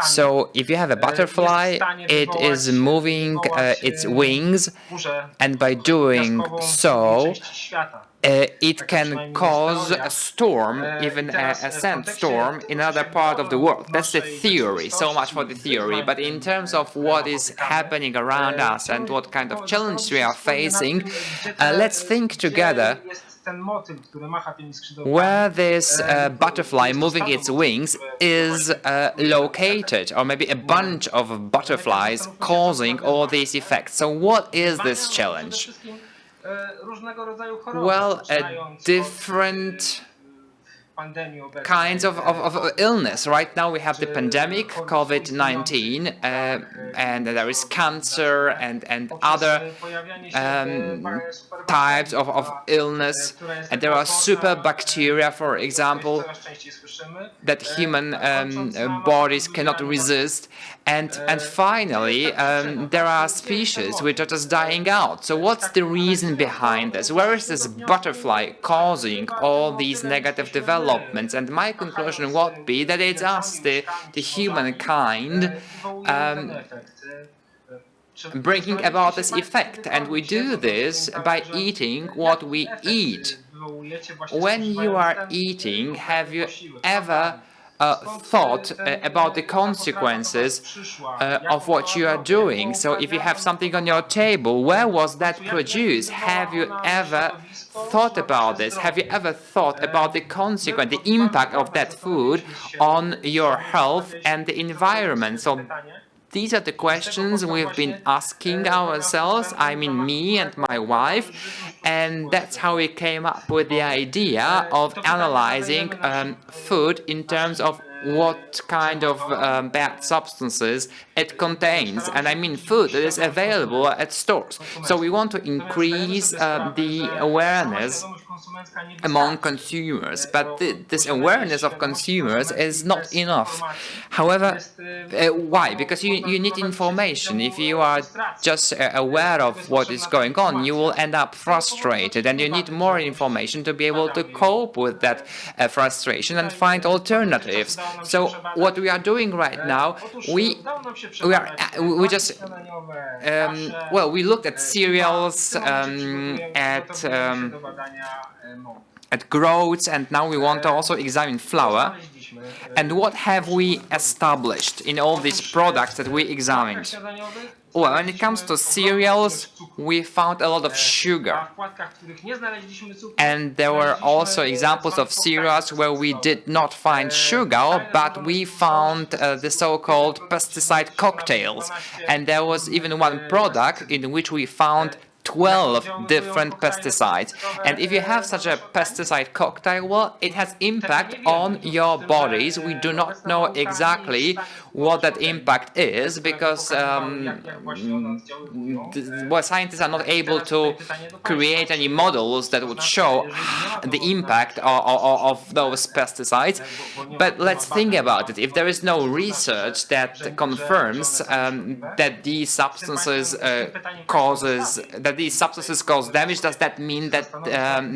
So if you have a butterfly, it is moving its wings, and by doing so, it can cause a storm, even a sandstorm, in another part of the world. That's the theory, so much for the theory. But in terms of what is happening around us and what kind of challenges we are facing, let's think together where this butterfly moving its wings is located, or maybe a bunch of butterflies causing all these effects. So what is this challenge? Well, different kinds of illness. Right now we have the pandemic, COVID-19, and there is cancer and other types of illness. And there are super bacteria, for example, that human bodies cannot resist. And finally, there are species which are just dying out. So what's the reason behind this? Where is this butterfly causing all these negative developments? And my conclusion would be that it's us, the humankind, bringing about this effect. And we do this by eating what we eat. When you are eating, have you ever thought about the consequences of what you are doing? So if you have something on your table, where was that produced? Have you ever thought about this? Have you ever thought about the consequence, the impact of that food on your health and the environment? So these are the questions we've been asking ourselves, I mean me and my wife, and that's how we came up with the idea of analyzing food in terms of what kind of bad substances it contains. And I mean food that is available at stores. So we want to increase the awareness among consumers, but this awareness of consumers is not enough. However, why? Because you need information. If you are just aware of what is going on, you will end up frustrated, and you need more information to be able to cope with that frustration and find alternatives. So what we are doing right now, we just we looked at cereals, at groats, and now we want to also examine flour. And what have we established in all these products that we examined? Well, when it comes to cereals, we found a lot of sugar. And there were also examples of cereals where we did not find sugar, but we found the so-called pesticide cocktails. And there was even one product in which we found 12 different pesticides. And if you have such a pesticide cocktail, well, it has impact on your bodies. We do not know exactly what that impact is, because scientists are not able to create any models that would show the impact of those pesticides. But let's think about it. If there is no research that confirms that these substances that these substances cause damage. Does that mean that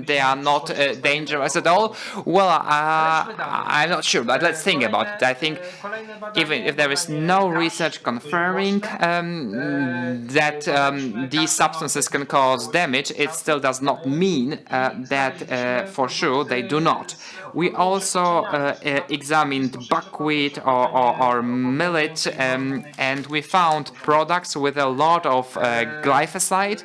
they are not dangerous at all? Well, I'm not sure, but let's think about it. I think even if there is no research confirming that these substances can cause damage, it still does not mean that for sure they do not. We also examined buckwheat or millet, and we found products with a lot of glyphosate,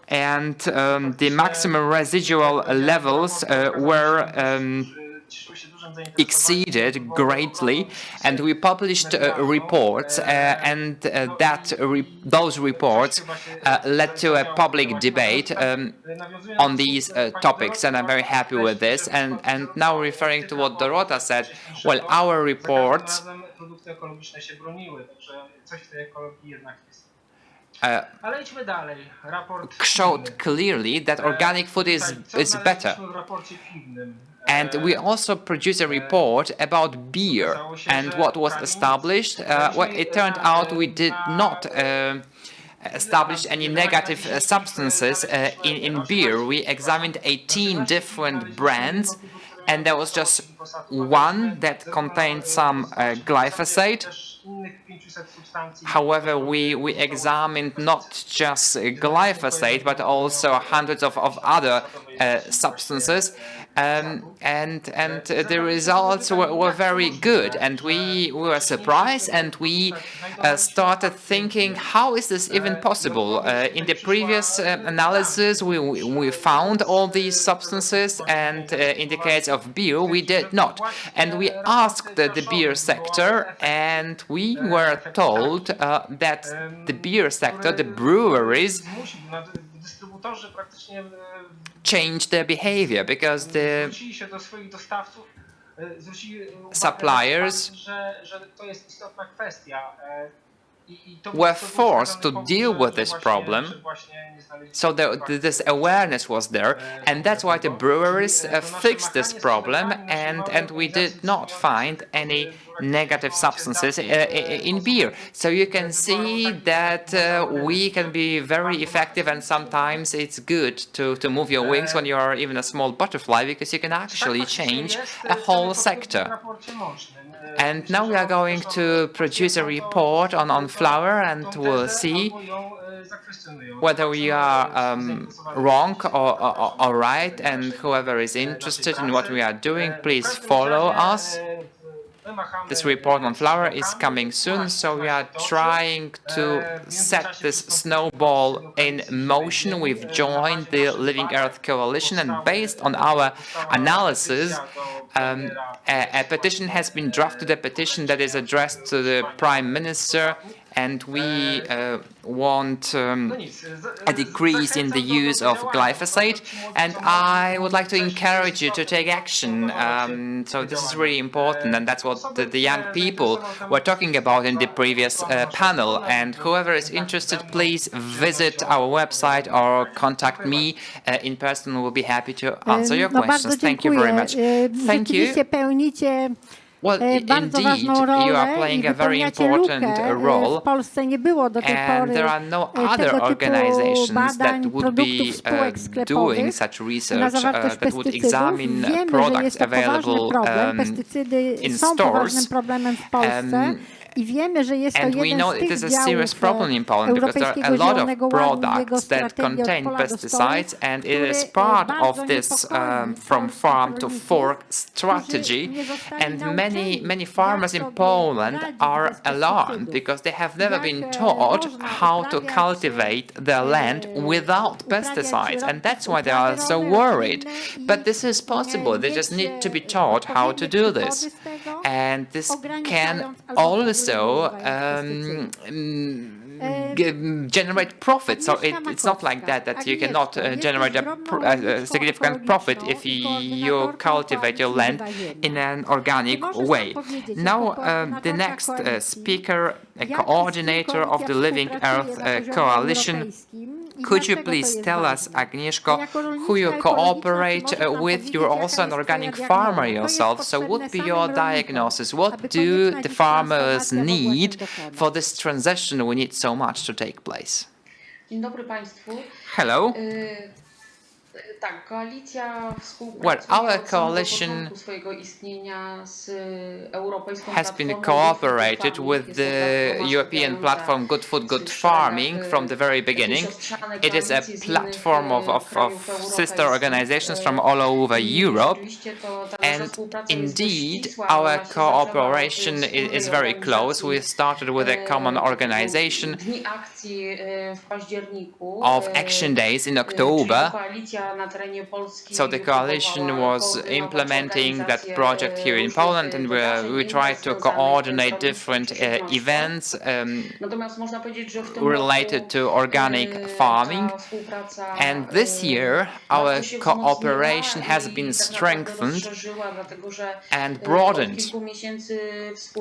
and the maximum residual levels were exceeded greatly, and we published reports, and those reports led to a public debate on these topics, and I'm very happy with this. And now referring to what Dorota said, well, our reports showed clearly that organic food is better. And we also produced a report about beer, and what was established, well, it turned out we did not establish any negative substances in beer. We examined 18 different brands, and there was just one that contained some glyphosate. However, we examined not just glyphosate, but also hundreds of other substances. And the results were very good, and we were surprised, and we started thinking, how is this even possible? In the previous analysis, we found all these substances, and in the case of beer, we did not. And we asked the beer sector, and we were told that the beer sector, the breweries, change their behavior because the suppliers were forced to deal with this problem. So this awareness was there, and that's why the breweries fixed this problem, and we did not find any negative substances in beer. So you can see that we can be very effective, and sometimes it's good to move your wings when you are even a small butterfly, because you can actually change a whole sector. And now we are going to produce a report on flour, and we'll see whether we are wrong or right. And whoever is interested in what we are doing, please follow us. This report on flour is coming soon, so we are trying to set this snowball in motion. We've joined the Living Earth Coalition, and based on our analysis, a petition has been drafted, a petition that is addressed to the Prime Minister, and we want a decrease in the use of glyphosate, and I would like to encourage you to take action. So this is really important, and that's what the young people were talking about in the previous panel. And whoever is interested, please visit our website or contact me in person. We'll be happy to answer your questions. Thank you very much. Thank you. Well, indeed, you are playing a very important role, and there are no other organizations that would be doing such research, that would examine products available in stores. And we know it is a serious problem in Poland because there are a lot of products that contain pesticides, and it is part of this from farm to fork strategy. And many farmers in Poland are alarmed because they have never been taught how to cultivate their land without pesticides, and that's why they are so worried. But this is possible. They just need to be taught how to do this, and this can also generate profit. So it's not like that you cannot generate a significant profit if you cultivate your land in an organic way. Now the next speaker, a coordinator of the Living Earth Coalition. Could you please tell us, Agnieszko, who you cooperate with? You're also an organic farmer yourself, so what would be your diagnosis? What do the farmers need for this transition we need so much to take place? Hello. Well, our coalition has been cooperated with the European platform Good Food, Good Farming from the very beginning. It is a platform of sister organizations from all over Europe. And indeed, our cooperation is very close. We started with a common organization of action days in October. So the coalition was implementing that project here in Poland, and we tried to coordinate different events related to organic farming. And this year, our cooperation has been strengthened and broadened,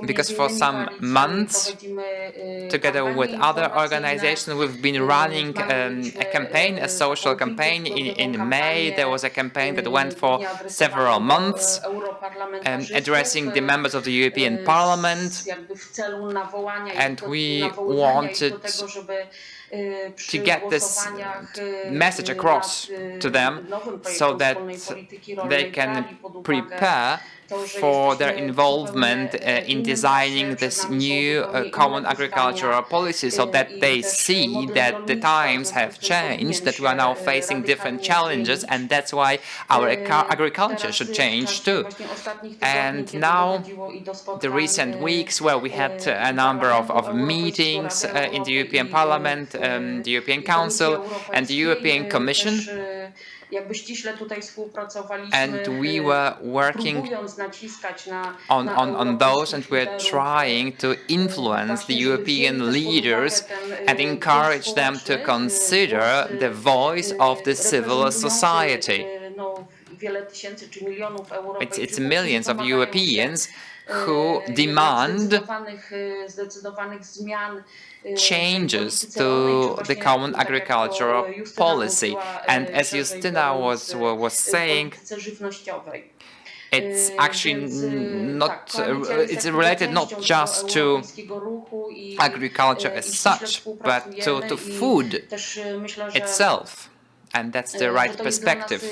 because for some months, together with other organizations, we've been running a campaign, a social campaign. In May, there was a campaign that went for several months, addressing the members of the European Parliament, and we wanted to get this message across to them so that they can prepare for their involvement in designing this new common agricultural policy, so that they see that the times have changed, that we are now facing different challenges, and that's why our agriculture should change too. And now, the recent weeks where we had a number of meetings in the European Parliament, the European Council and the European Commission, and we were working on those, and we're trying to influence the European leaders and encourage them to consider the voice of the civil society. It's millions of Europeans who demand changes to the common agricultural policy. And as Justyna was saying, it's actually not, it's related not just to agriculture as such, but to food itself. And that's the right perspective.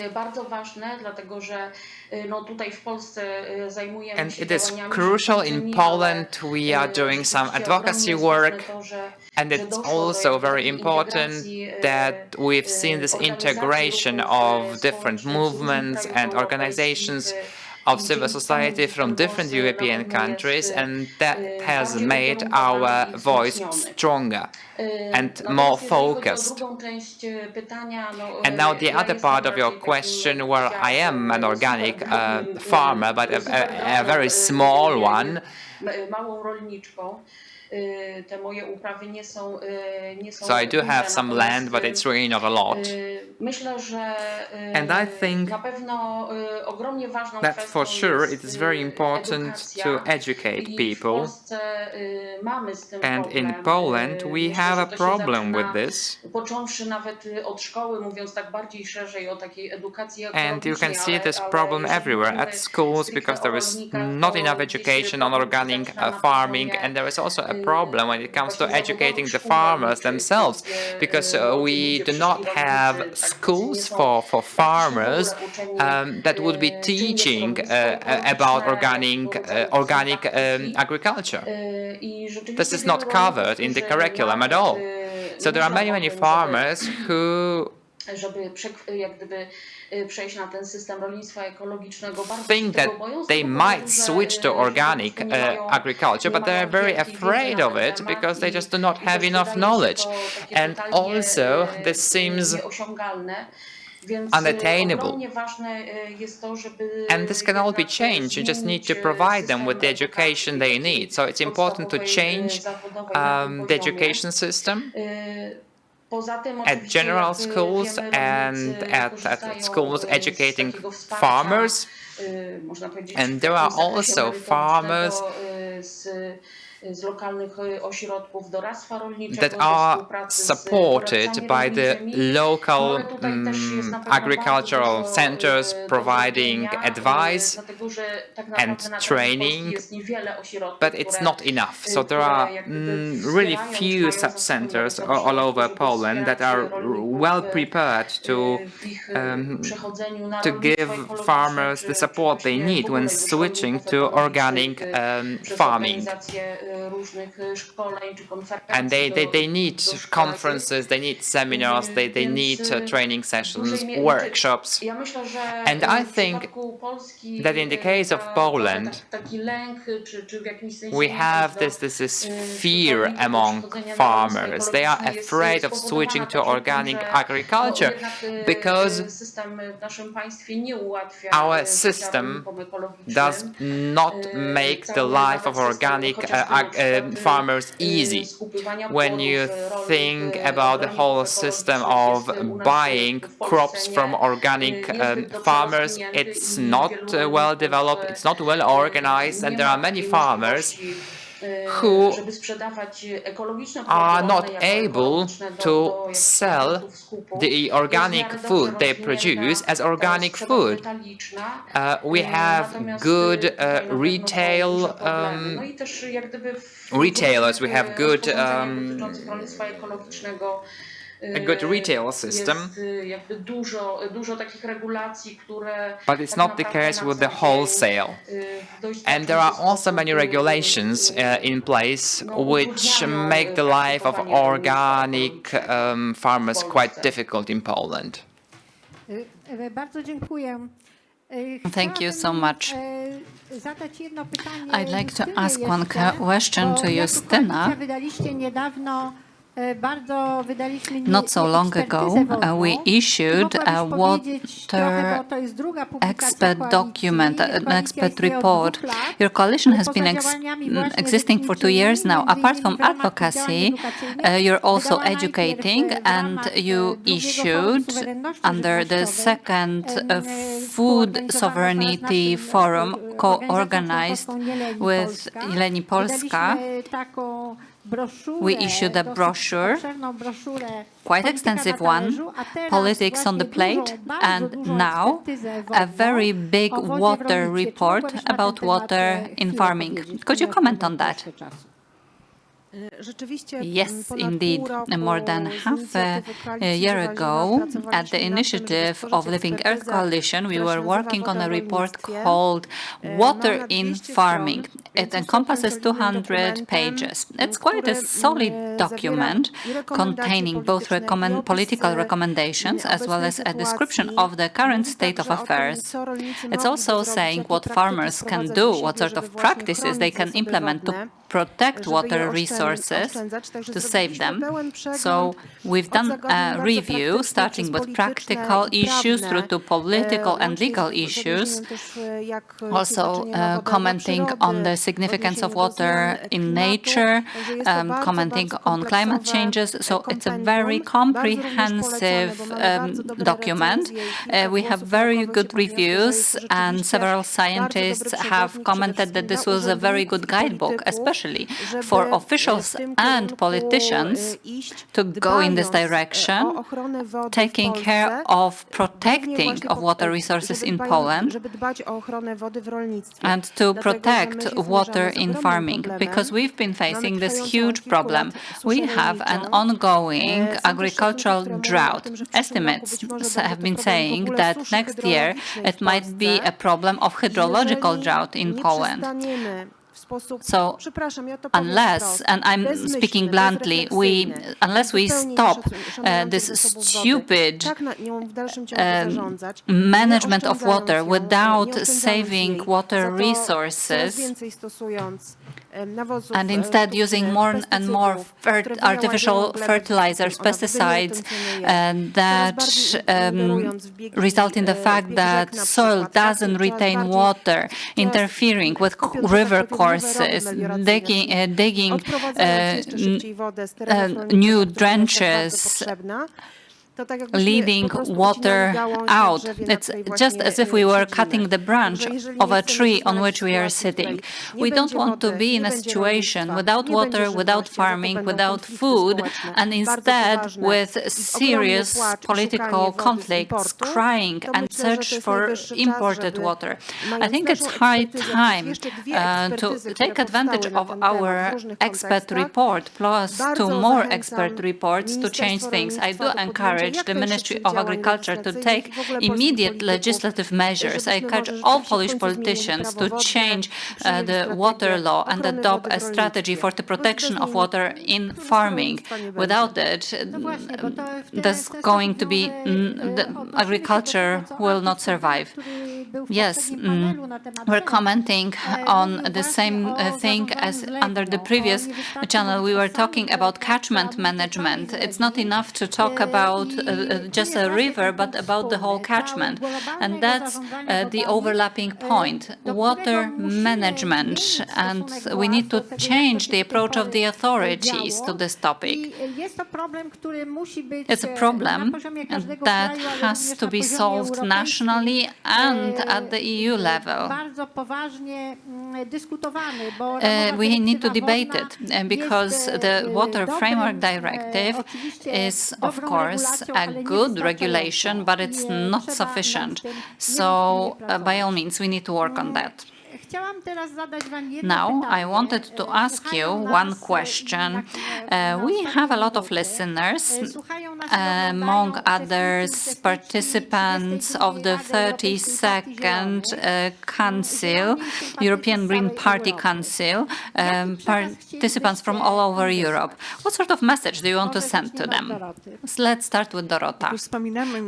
And it is crucial in Poland. We are doing some advocacy work, and it's also very important that we've seen this integration of different movements and organizations of civil society from different European countries, and that has made our voice stronger and more focused. And now the other part of your question, well, I am an organic farmer, but a very small one. So I do have some land, but it's really not a lot. And I think that for sure it is very important to educate people. And in Poland we have a problem with this. And you can see this problem everywhere at schools, because there is not enough education on organic farming, and there is also a problem when it comes to educating the farmers themselves, because we do not have schools for farmers that would be teaching about organic agriculture. This is not covered in the curriculum at all. So there are many farmers who think that they might switch to organic agriculture, but they're very afraid of it because they just do not have enough knowledge. And also, this seems unattainable. And this can all be changed. You just need to provide them with the education they need. So it's important to change the education system at general schools and at schools educating farmers. And there are also farmers that are supported by the local agricultural centers providing advice and training, but it's not enough. So there are really few such centers all over Poland that are well prepared to give farmers the support they need when switching to organic farming. And they need conferences, they need seminars, they need training sessions, workshops. And I think that in the case of Poland, we have this fear among farmers. They are afraid of switching to organic agriculture because our system does not make the life of organic farmers easy. When you think about the whole system of buying crops from organic farmers, it's not well developed, it's not well organized, and there are many farmers who are not able to sell the organic food they produce as organic food. We have good retailers, we have good a good retail system, but it's not the case with the wholesale. And there are also many regulations in place which make the life of organic farmers quite difficult in Poland. Thank you so much. I'd like to ask one question to Justyna. Not so long ago, we issued a water expert document, an expert report. Your coalition has been existing for 2 years now. Apart from advocacy, you're also educating, and you issued, under the second Food Sovereignty Forum, co-organized with Zieleni Polska, we issued a brochure, quite extensive one, Politics on the Plate, and now a very big water report about water in farming. Could you comment on that? Yes, indeed. More than half a year ago, at the initiative of Living Earth Coalition, we were working on a report called Water in Farming. It encompasses 200 pages. It's quite a solid document containing both political recommendations as well as a description of the current state of affairs. It's also saying what farmers can do, what sort of practices they can implement to protect water resources, to save them. So we've done a review, starting with practical issues through to political and legal issues, also commenting on the significance of water in nature, commenting on climate changes. So it's a very comprehensive document. We have very good reviews, and several scientists have commented that this was a very good guidebook, especially for officials and politicians to go in this direction, taking care of protecting of water resources in Poland and to protect water in farming, because we've been facing this huge problem. We have an ongoing agricultural drought. Estimates have been saying that next year it might be a problem of hydrological drought in Poland. So unless, and I'm speaking bluntly, unless we stop this stupid management of water without saving water resources, and instead using more and more artificial fertilizers, pesticides, that result in the fact that soil doesn't retain water, interfering with river courses, digging new trenches, leading water out. It's just as if we were cutting the branch of a tree on which we are sitting. We don't want to be in a situation without water, without farming, without food, and instead with serious political conflicts, crying and search for imported water. I think it's high time to take advantage of our expert report, plus 2 more expert reports to change things. I do encourage the Ministry of Agriculture to take immediate legislative measures. I encourage all Polish politicians to change the water law and adopt a strategy for the protection of water in farming. Without it, there's going to be the agriculture will not survive. Yes, we're commenting on the same thing as under the previous channel. We were talking about catchment management. It's not enough to talk about just a river, but about the whole catchment. And that's the overlapping point, water management. And we need to change the approach of the authorities to this topic. It's a problem that has to be solved nationally and at the EU level. We need to debate it because the Water Framework Directive is, of course, a good regulation, but it's not sufficient. So, by all means, we need to work on that. Now, I wanted to ask you one question. We have a lot of listeners, among others, participants of the 32nd Council, European Green Party Council, participants from all over Europe. What sort of message do you want to send to them? So let's start with Dorota.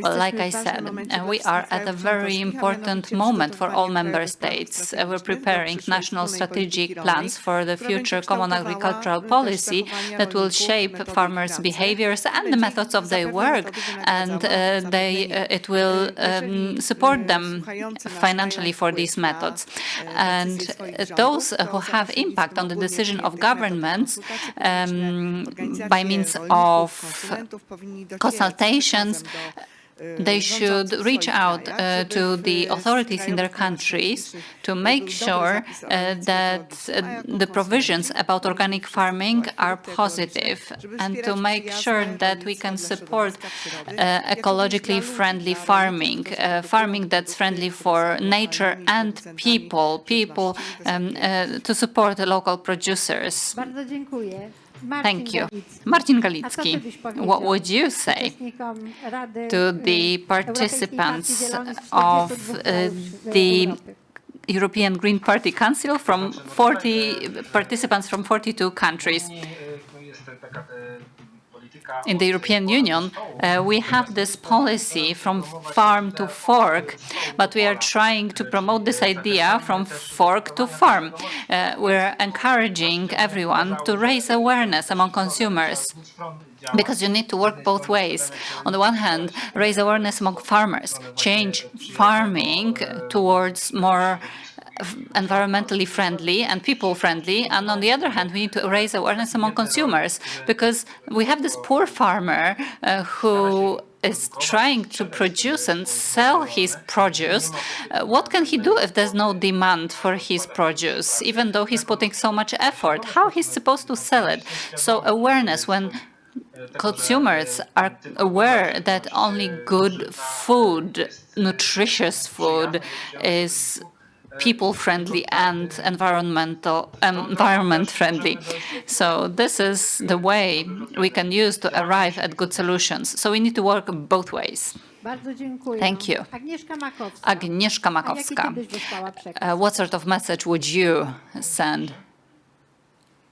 Well, like I said, we are at a very important moment for all member states. We're preparing national strategic plans for the future common agricultural policy that will shape farmers' behaviors and the methods of their work, and it will support them financially for these methods. And those who have impact on the decision of governments by means of consultations, they should reach out to the authorities in their countries to make sure that the provisions about organic farming are positive, and to make sure that we can support ecologically friendly farming, farming that's friendly for nature and people, to support the local producers. Thank you. Marcin Galicki, what would you say to the participants of the European Green Party Council from 40 participants from 42 countries? In the European Union, we have this policy from farm to fork, but we are trying to promote this idea from fork to farm. We're encouraging everyone to raise awareness among consumers, because you need to work both ways. On the one hand, raise awareness among farmers, change farming towards more environmentally friendly and people friendly, and on the other hand we need to raise awareness among consumers, because we have this poor farmer who is trying to produce and sell his produce. What can he do if there's no demand for his produce, even though he's putting so much effort? How he's supposed to sell it? So awareness, when consumers are aware that only good food, nutritious food, is people-friendly and environment-friendly. So this is the way we can use to arrive at good solutions. So we need to work both ways. Thank you. Agnieszka Makowska. What sort of message would you send?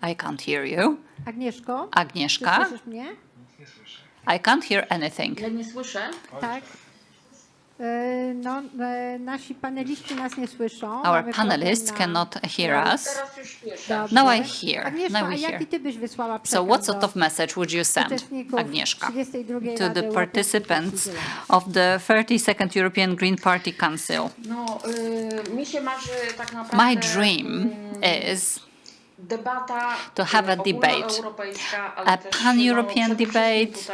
I can't hear you. Agnieszka? I can't hear anything. Our panelists cannot hear us. Now I hear. Now we hear. So what sort of message would you send, Agnieszka, to the participants of the 32nd European Green Party Council? My dream is to have a debate, a pan-European debate,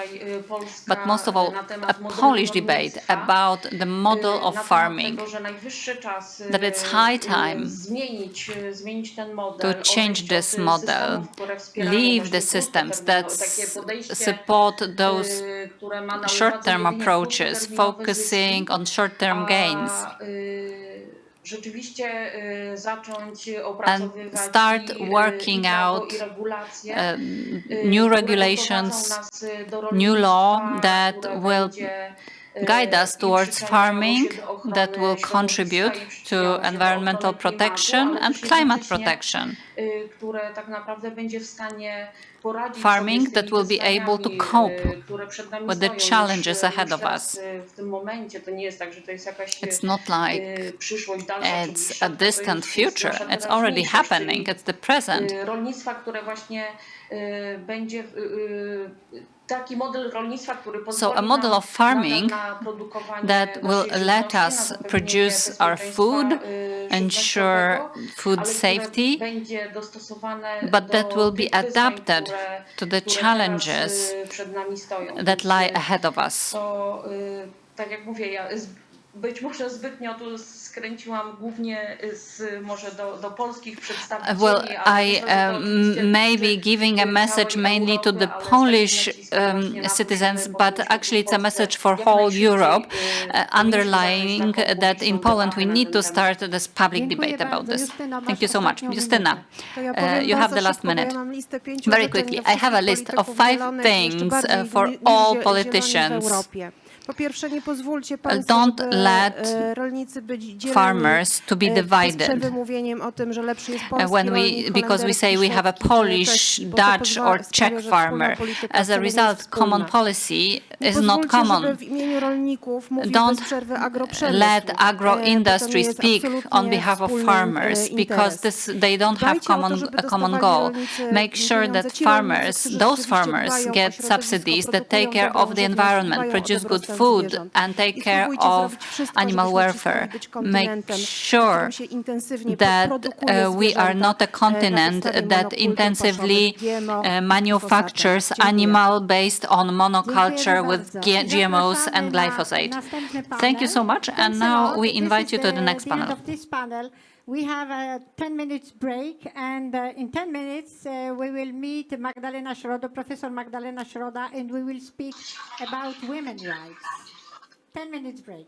but most of all, a Polish debate about the model of farming, that it's high time to change this model, leave the systems that support those short-term approaches, focusing on short-term gains, and start working out new regulations, new law that will guide us towards farming that will contribute to environmental protection and climate protection. Farming that will be able to cope with the challenges ahead of us. It's not like it's a distant future. It's already happening. It's the present. So a model of farming that will let us produce our food, ensure food safety, but that will be adapted to the challenges that lie ahead of us. Być może zbytnio tu skręciłam głównie może do polskich przedstawicieli. Well, I may be giving a message mainly to the Polish citizens, but actually it's a message for whole Europe, underlying that in Poland we need to start this public debate about this. Thank you so much. Justyna, you have the last minute. Very quickly, I have a list of 5 things for all politicians. Don't let farmers to be divided. Because we say we have a Polish, Dutch or Czech farmer. As a result, common policy is not common. Don't let agro-industry speak on behalf of farmers, because they don't have a common goal. Make sure that those farmers get subsidies that take care of the environment, produce good food and take care of animal welfare. Make sure that we are not a continent that intensively manufactures animal based on monoculture with GMOs and glyphosate. Thank you so much. And now we invite you to the next panel. We have a 10 minutes break, and in 10 minutes we will meet Magdalena Środa, Professor Magdalena Środa, and we will speak about women's rights. 10 minutes break.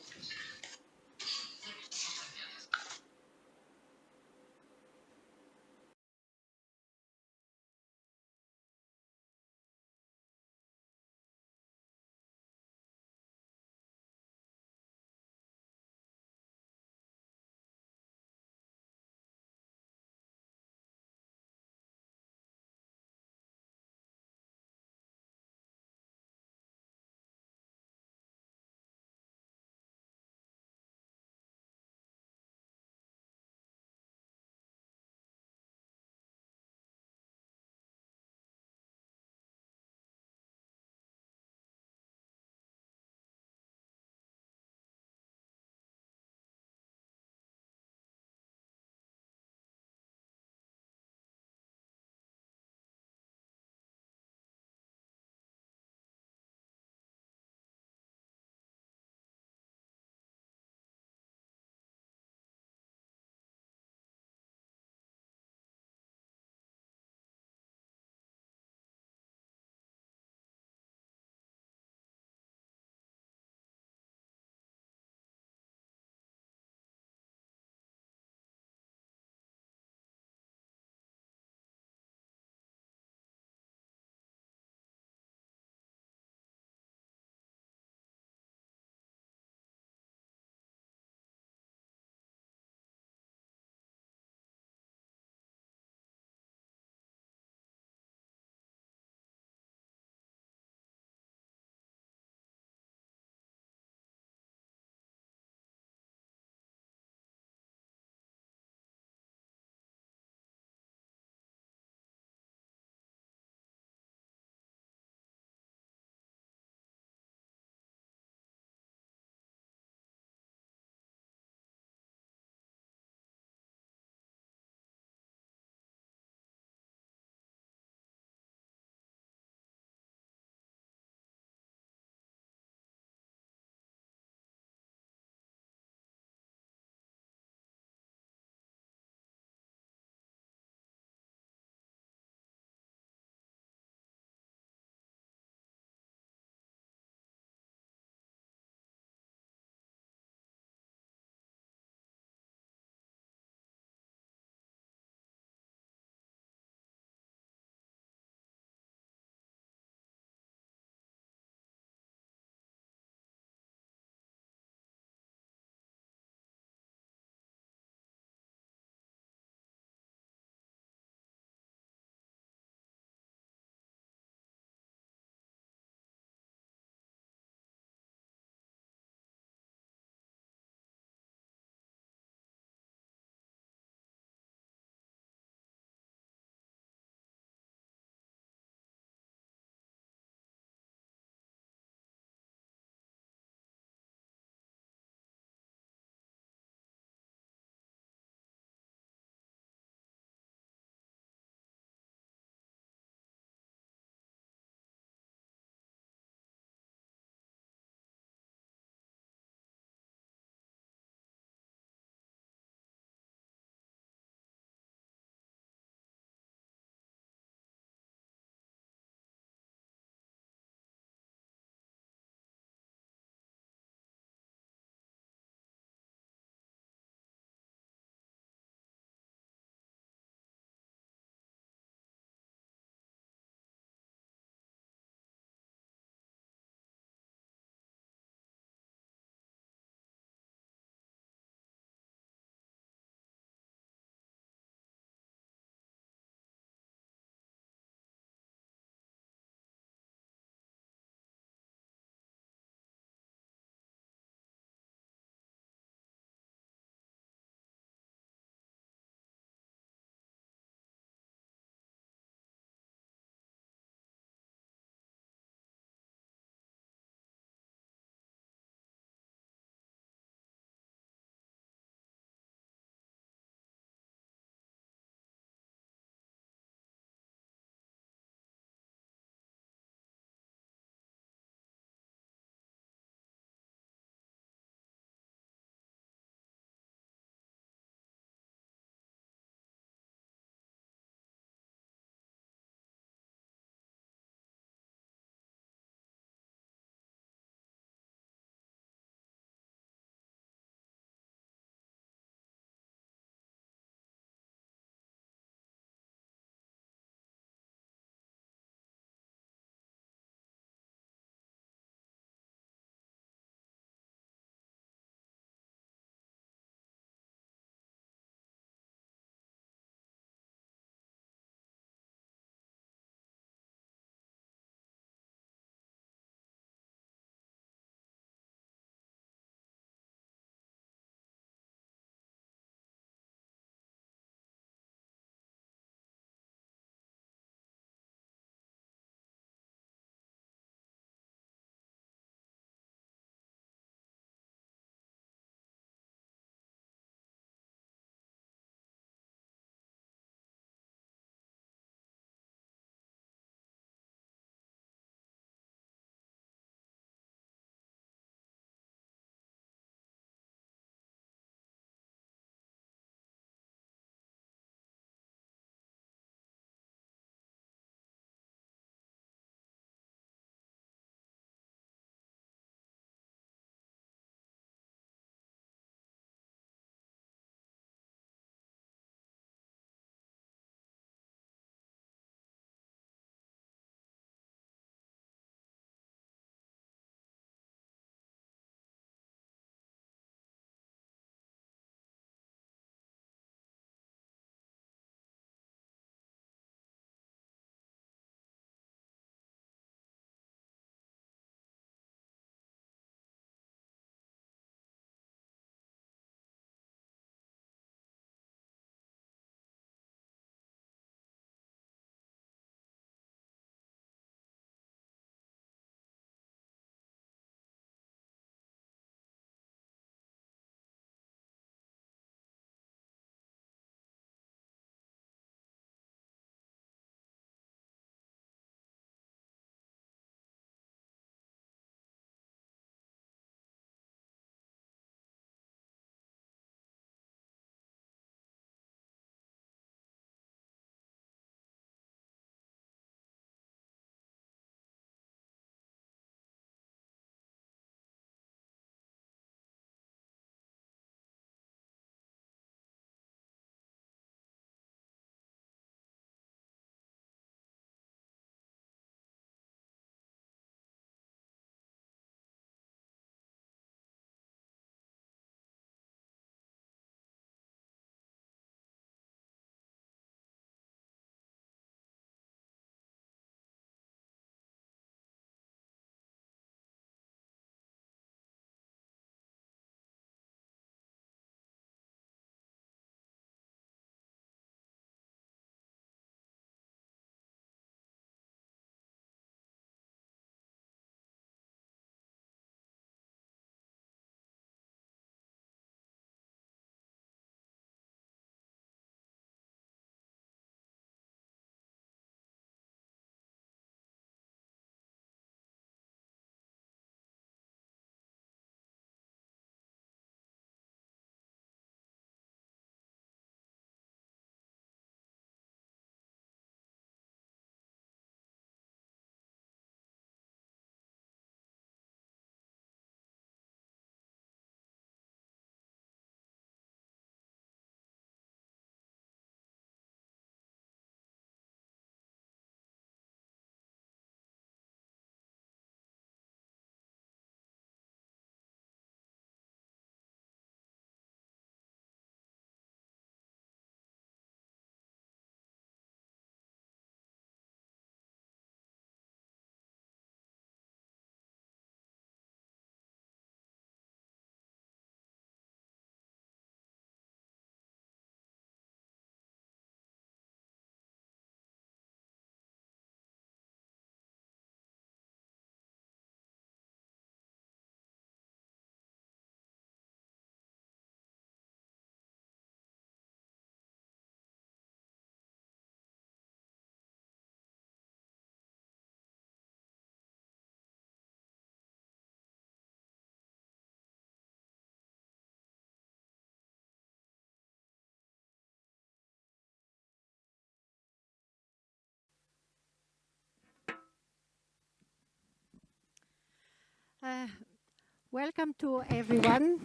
Welcome to everyone.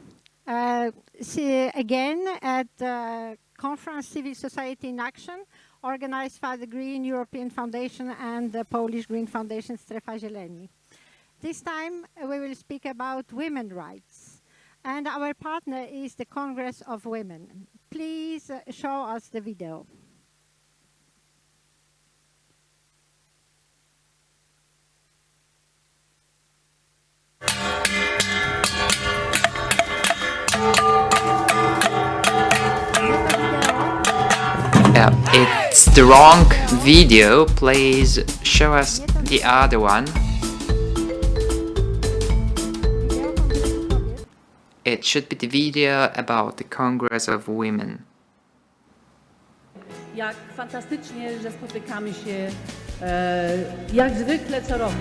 See again at the conference Civil Society in Action, organized by the Green European Foundation and the Polish Green Foundation Strefa Zieleni. This time we will speak about women's rights, and our partner is the Congress of Women. Please show us the video. It's the wrong video. Please show us the other one. It should be the video about the Congress of Women. Jak fantastycznie, że spotykamy się jak zwykle co roku.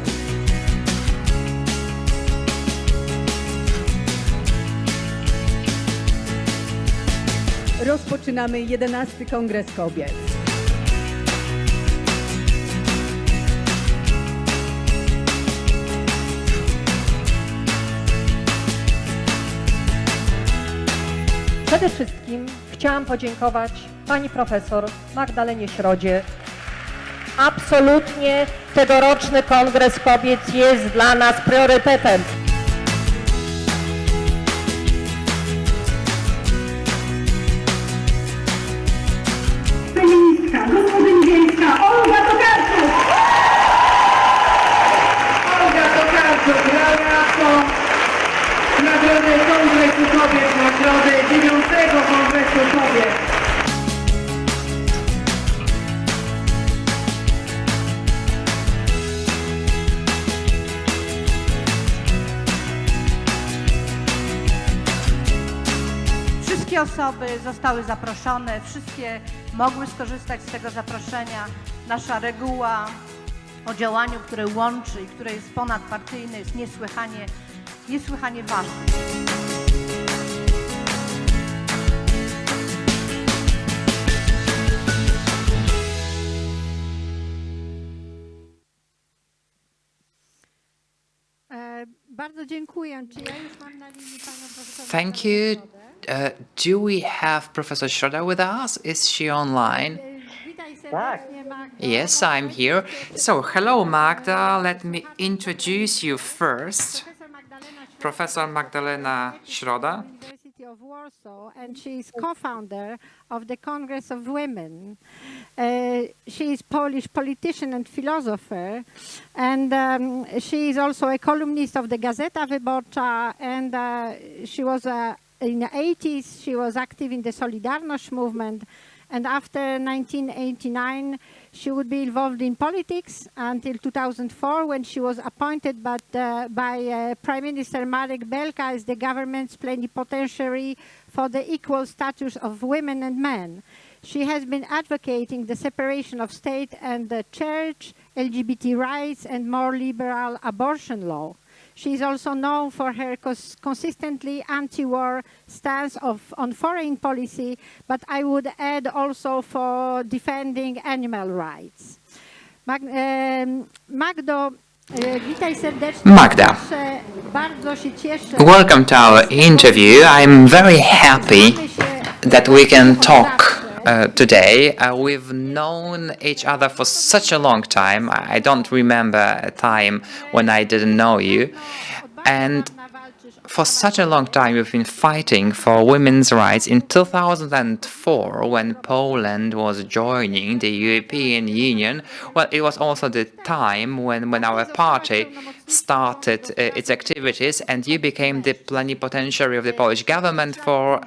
Rozpoczynamy 11. Kongres Kobiet. Przede wszystkim chciałam podziękować pani profesor Magdalenie Środzie. Absolutnie tegoroczny Kongres Kobiet jest dla nas priorytetem. Feministka, gospodyni wiejska, Olga Tokarczuk! Olga Tokarczuk, laureatką Nagrody Kongresu Kobiet, nagrody 9. Kongresu Kobiet. Wszystkie osoby zostały zaproszone, wszystkie mogły skorzystać z tego zaproszenia. Nasza reguła o działaniu, które łączy i które jest ponadpartyjne, jest niesłychanie ważna. Bardzo dziękuję. Czy ja już mam na linii panią profesor? Thank you. Do we have Professor Środa with us? Is she online? Yes, I'm here. So, hello Magda, let me introduce you first. Professor Magdalena Środa. University of Warsaw, and she is co-founder of the Congress of Women. She is Polish politician and philosopher, and she is also a columnist of the Gazeta Wyborcza, and she was in the 80s, she was active in the Solidarność movement, and after 1989, she would be involved in politics until 2004, when she was appointed by Prime Minister Marek Belka as the government's plenipotentiary for the equal status of women and men. She has been advocating the separation of state and the church, LGBT rights, and more liberal abortion law. She is also known for her consistently anti-war stance on foreign policy, but I would add also for defending animal rights. Magdo, witaj serdecznie. Magda, Bardzo się cieszę. welcome to our interview. I'm very happy that we can talk today. We've known each other for such a long time. I don't remember a time when I didn't know you. And for such a long time you've been fighting for women's rights. In 2004, when Poland was joining the European Union, well, it was also the time when our party started its activities, and you became the plenipotentiary of the Polish government for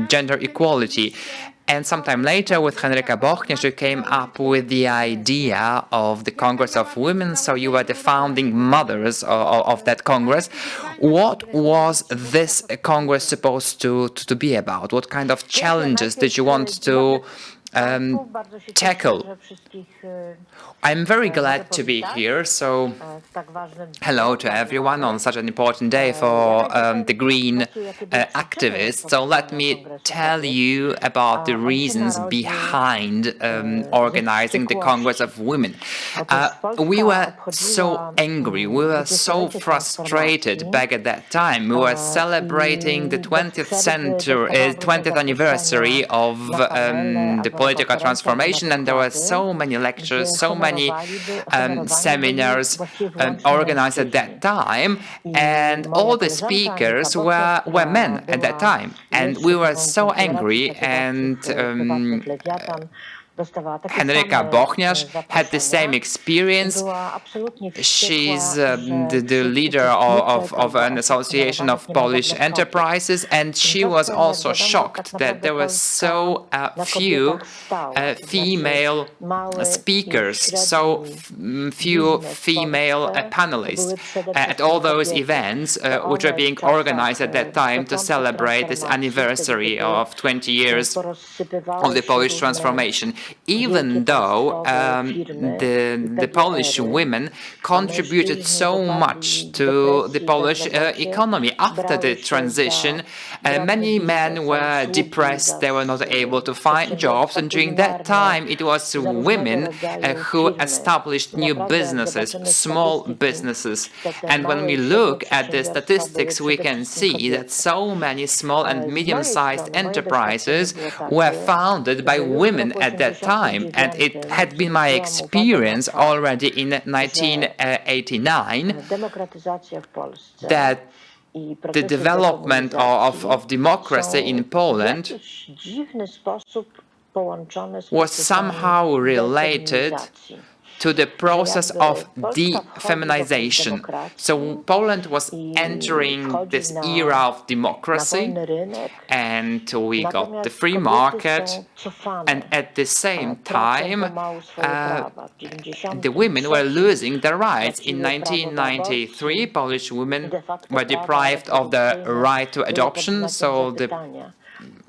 gender equality. And sometime later, with Henryka Bochniarz, you came up with the idea of the Congress of Women, so you were the founding mothers of that Congress. What was this Congress supposed to be about? What kind of challenges did you want to tackle. I'm very glad to be here, so hello to everyone on such an important day for the green activists. So let me tell you about the reasons behind organizing the Congress of Women. We were so angry, we were so frustrated back at that time. We were celebrating the 20th anniversary of the political transformation, and there were so many lectures, so many seminars organized at that time, and all the speakers were men at that time, and we were so angry, and Henryka Bochniarz had the same experience. She's the leader of an association of Polish enterprises, and she was also shocked that there were so few female speakers, so few female panelists at all those events which were being organized at that time to celebrate this anniversary of 20 years of the Polish transformation. Even though the Polish women contributed so much to the Polish economy after the transition, many men were depressed, they were not able to find jobs, and during that time it was women who established new businesses, small businesses. And when we look at the statistics, we can see that so many small and medium-sized enterprises were founded by women at that time, and it had been my experience already in 1989 that the development of democracy in Poland was somehow related to the process of de-feminization. So Poland was entering this era of democracy, and we got the free market, and at the same time the women were losing their rights. In 1993, Polish women were deprived of the right to adoption, so the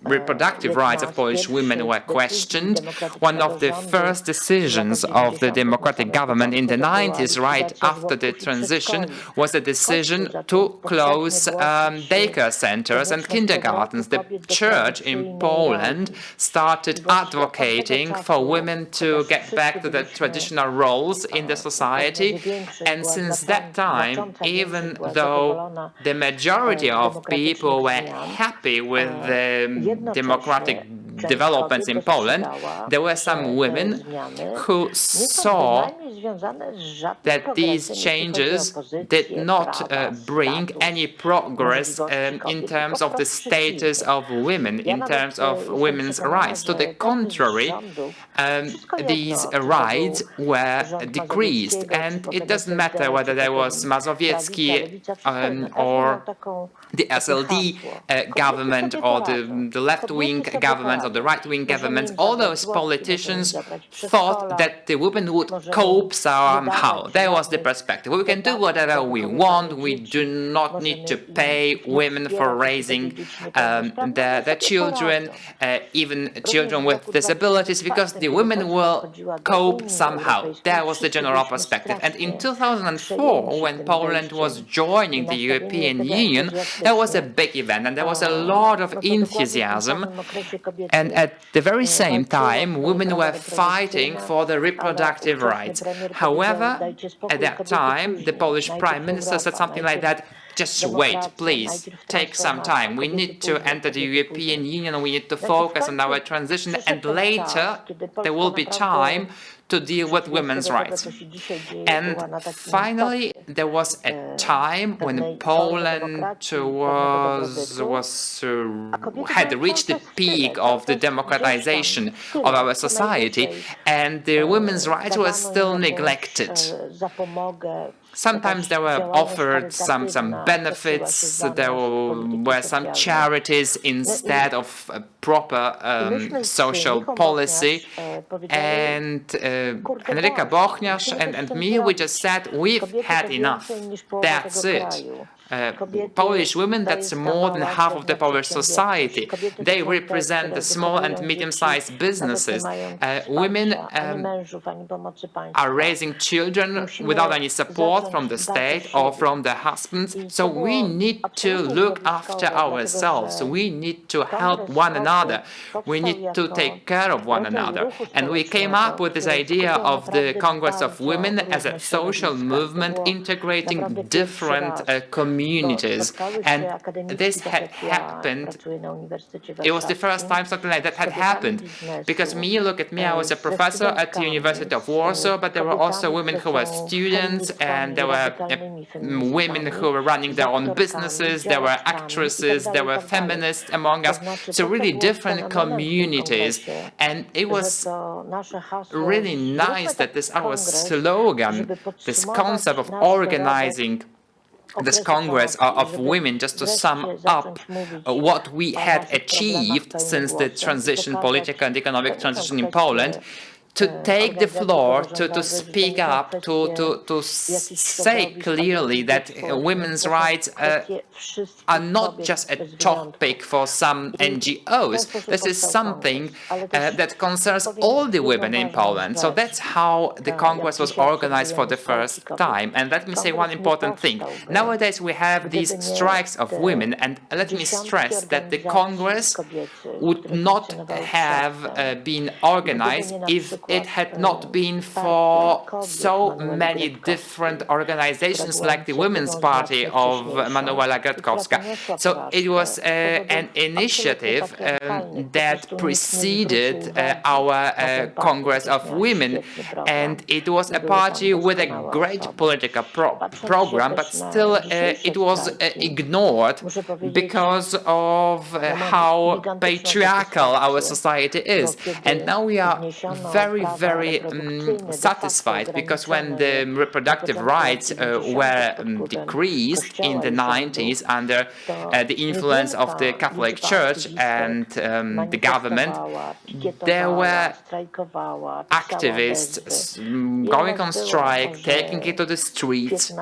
reproductive rights of Polish women were questioned. One of the first decisions of the democratic government in the 90s, right after the transition, was a decision to close daycare centers and kindergartens. The church in Poland started advocating for women to get back to their traditional roles in the society, and since that time, even though the majority of people were happy with the democratic developments in Poland, there were some women who saw that these changes did not bring any progress in terms of the status of women, in terms of women's rights. To the contrary, these rights were decreased, and it doesn't matter whether there was Mazowiecki or the SLD government or the left-wing government or the right-wing government. All those politicians thought that the women would cope somehow. That was the perspective. We can do whatever we want. We do not need to pay women for raising their children, even children with disabilities, because the women will cope somehow. That was the general perspective. And in 2004, when Poland was joining the European Union, that was a big event, and there was a lot of enthusiasm. And at the very same time, women were fighting for the reproductive rights. However, at that time, the Polish Prime Minister said something like that: just wait, please, take some time. We need to enter the European Union, we need to focus on our transition, and later there will be time to deal with women's rights. And finally, there was a time when Poland had reached the peak of the democratization of our society, and the women's rights were still neglected. Sometimes there were offered some benefits, there were some charities instead of a proper social policy, and Henryka Bochniarz and me, we just said, we've had enough, that's it. Polish women, that's more than half of the Polish society. They represent the small and medium-sized businesses. Women are raising children without any support from the state or from their husbands. So we need to look after ourselves. We need to help one another. We need to take care of one another. And we came up with this idea of the Congress of Women as a social movement integrating different communities. And this had happened. It was the first time something like that had happened. Because look at me, I was a professor at the University of Warsaw, but there were also women who were students, and there were women who were running their own businesses, there were actresses, there were feminists among us. So really different communities. And it was really nice that our slogan, this concept of organizing this Congress of Women, just to sum up what we had achieved since the transition, political and economic transition in Poland, to take the floor, to speak up, to say clearly that women's rights are not just a topic for some NGOs. This is something that concerns all the women in Poland. So that's how the Congress was organized for the first time. And let me say one important thing. Nowadays we have these strikes of women, and let me stress that the Congress would not have been organized if it had not been for so many different organizations like the Women's Party of Manuela Gretkowska. So it was an initiative that preceded our Congress of Women, and it was a party with a great political program, but still it was ignored because of how patriarchal our society is. And now we are very satisfied, because when the reproductive rights were decreased in the 90s under the influence of the Catholic Church and the government, there were activists going on strike, taking it to the streets,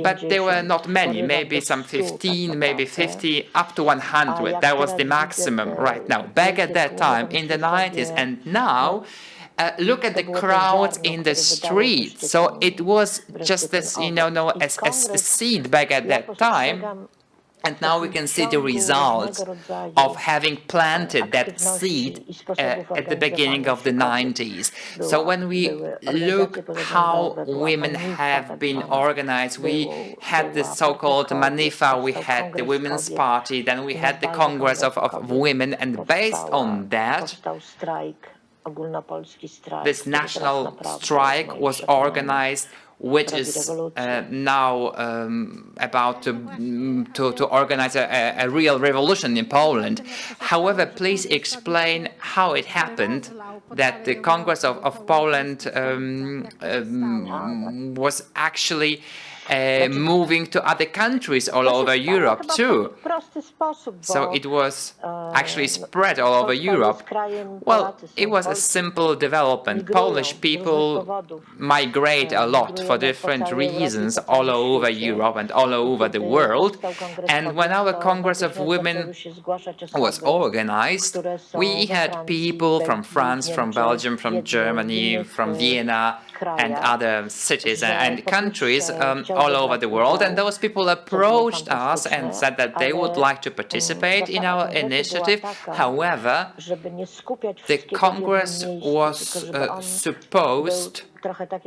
but there were not many, maybe some 15, maybe 50, up to 100. That was the maximum right now. Back at that time in the 90s, and now look at the crowds in the streets. So it was just as, as a seed back at that time. And now we can see the results of having planted that seed at the beginning of the 90s. So when we look how women have been organized, we had the so-called Manifa, we had the Women's Party, then we had the Congress of Women, and based on that, this national strike was organized, which is now about to organize a real revolution in Poland. However, please explain how it happened that the Congress of Poland was actually moving to other countries all over Europe too. So it was actually spread all over Europe. Well, it was a simple development. Polish people migrate a lot for different reasons all over Europe and all over the world. And when our Congress of Women was organized, we had people from France, from Belgium, from Germany, from Vienna, and other cities and countries all over the world, and those people approached us and said that they would like to participate in our initiative. However, the Congress was supposed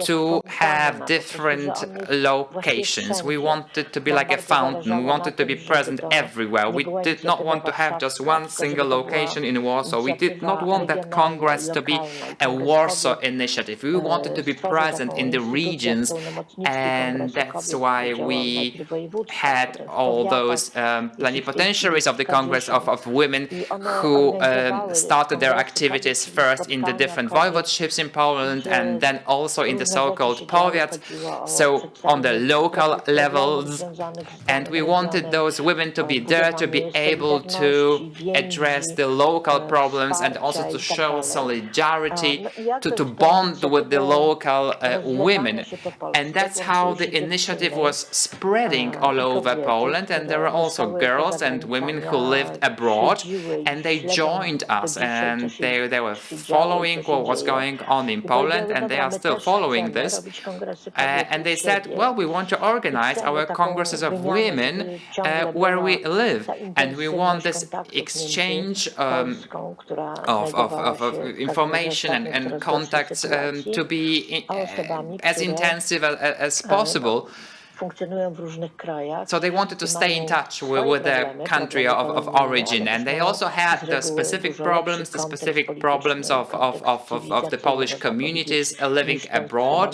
to have different locations. We wanted to be like a fountain. We wanted to be present everywhere. We did not want to have just one single location in Warsaw. We did not want that Congress to be a Warsaw initiative. We wanted to be present in the regions, and that's why we had all those plenipotentiaries of the Congress of Women who started their activities first in the different voivodeships in Poland, and then all also in the so-called powiat, so on the local levels. And we wanted those women to be there, to be able to address the local problems and also to show solidarity, to bond with the local women. And that's how the initiative was spreading all over Poland. And there were also girls and women who lived abroad, and they joined us, and they were following what was going on in Poland, and they are still following this. And they said, well, we want to organize our congresses of women where we live, and we want this exchange of information and contacts to be as intensive as possible. So they wanted to stay in touch with their country of origin, and they also had the specific problems of the Polish communities living abroad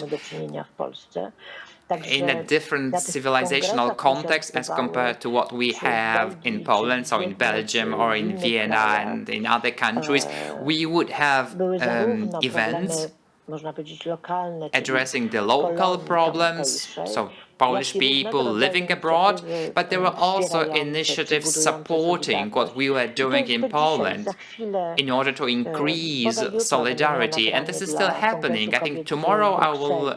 in a different civilizational context as compared to what we have in Poland, so in Belgium or in Vienna and in other countries. We would have events addressing the local problems, so Polish people living abroad, but there were also initiatives supporting what we were doing in Poland in order to increase solidarity, and this is still happening. I think tomorrow I will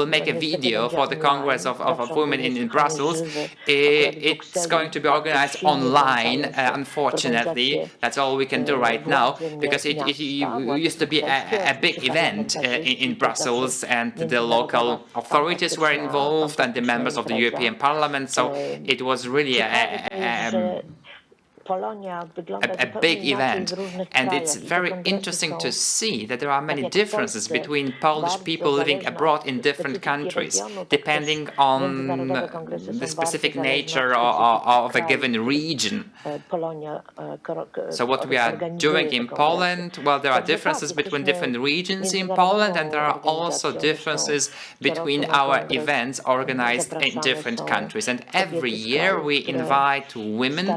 make a video for the Congress of Women in Brussels. It's going to be organized online, unfortunately. That's all we can do right now, because it used to be a big event in Brussels, and the local authorities were involved and the members of the European Parliament, so it was really a big event, and it's very interesting to see that there are many differences between Polish people living abroad in different countries, depending on the specific nature of a given region. So what we are doing in Poland, well, there are differences between different regions in Poland, and there are also differences between our events organized in different countries. And every year we invite women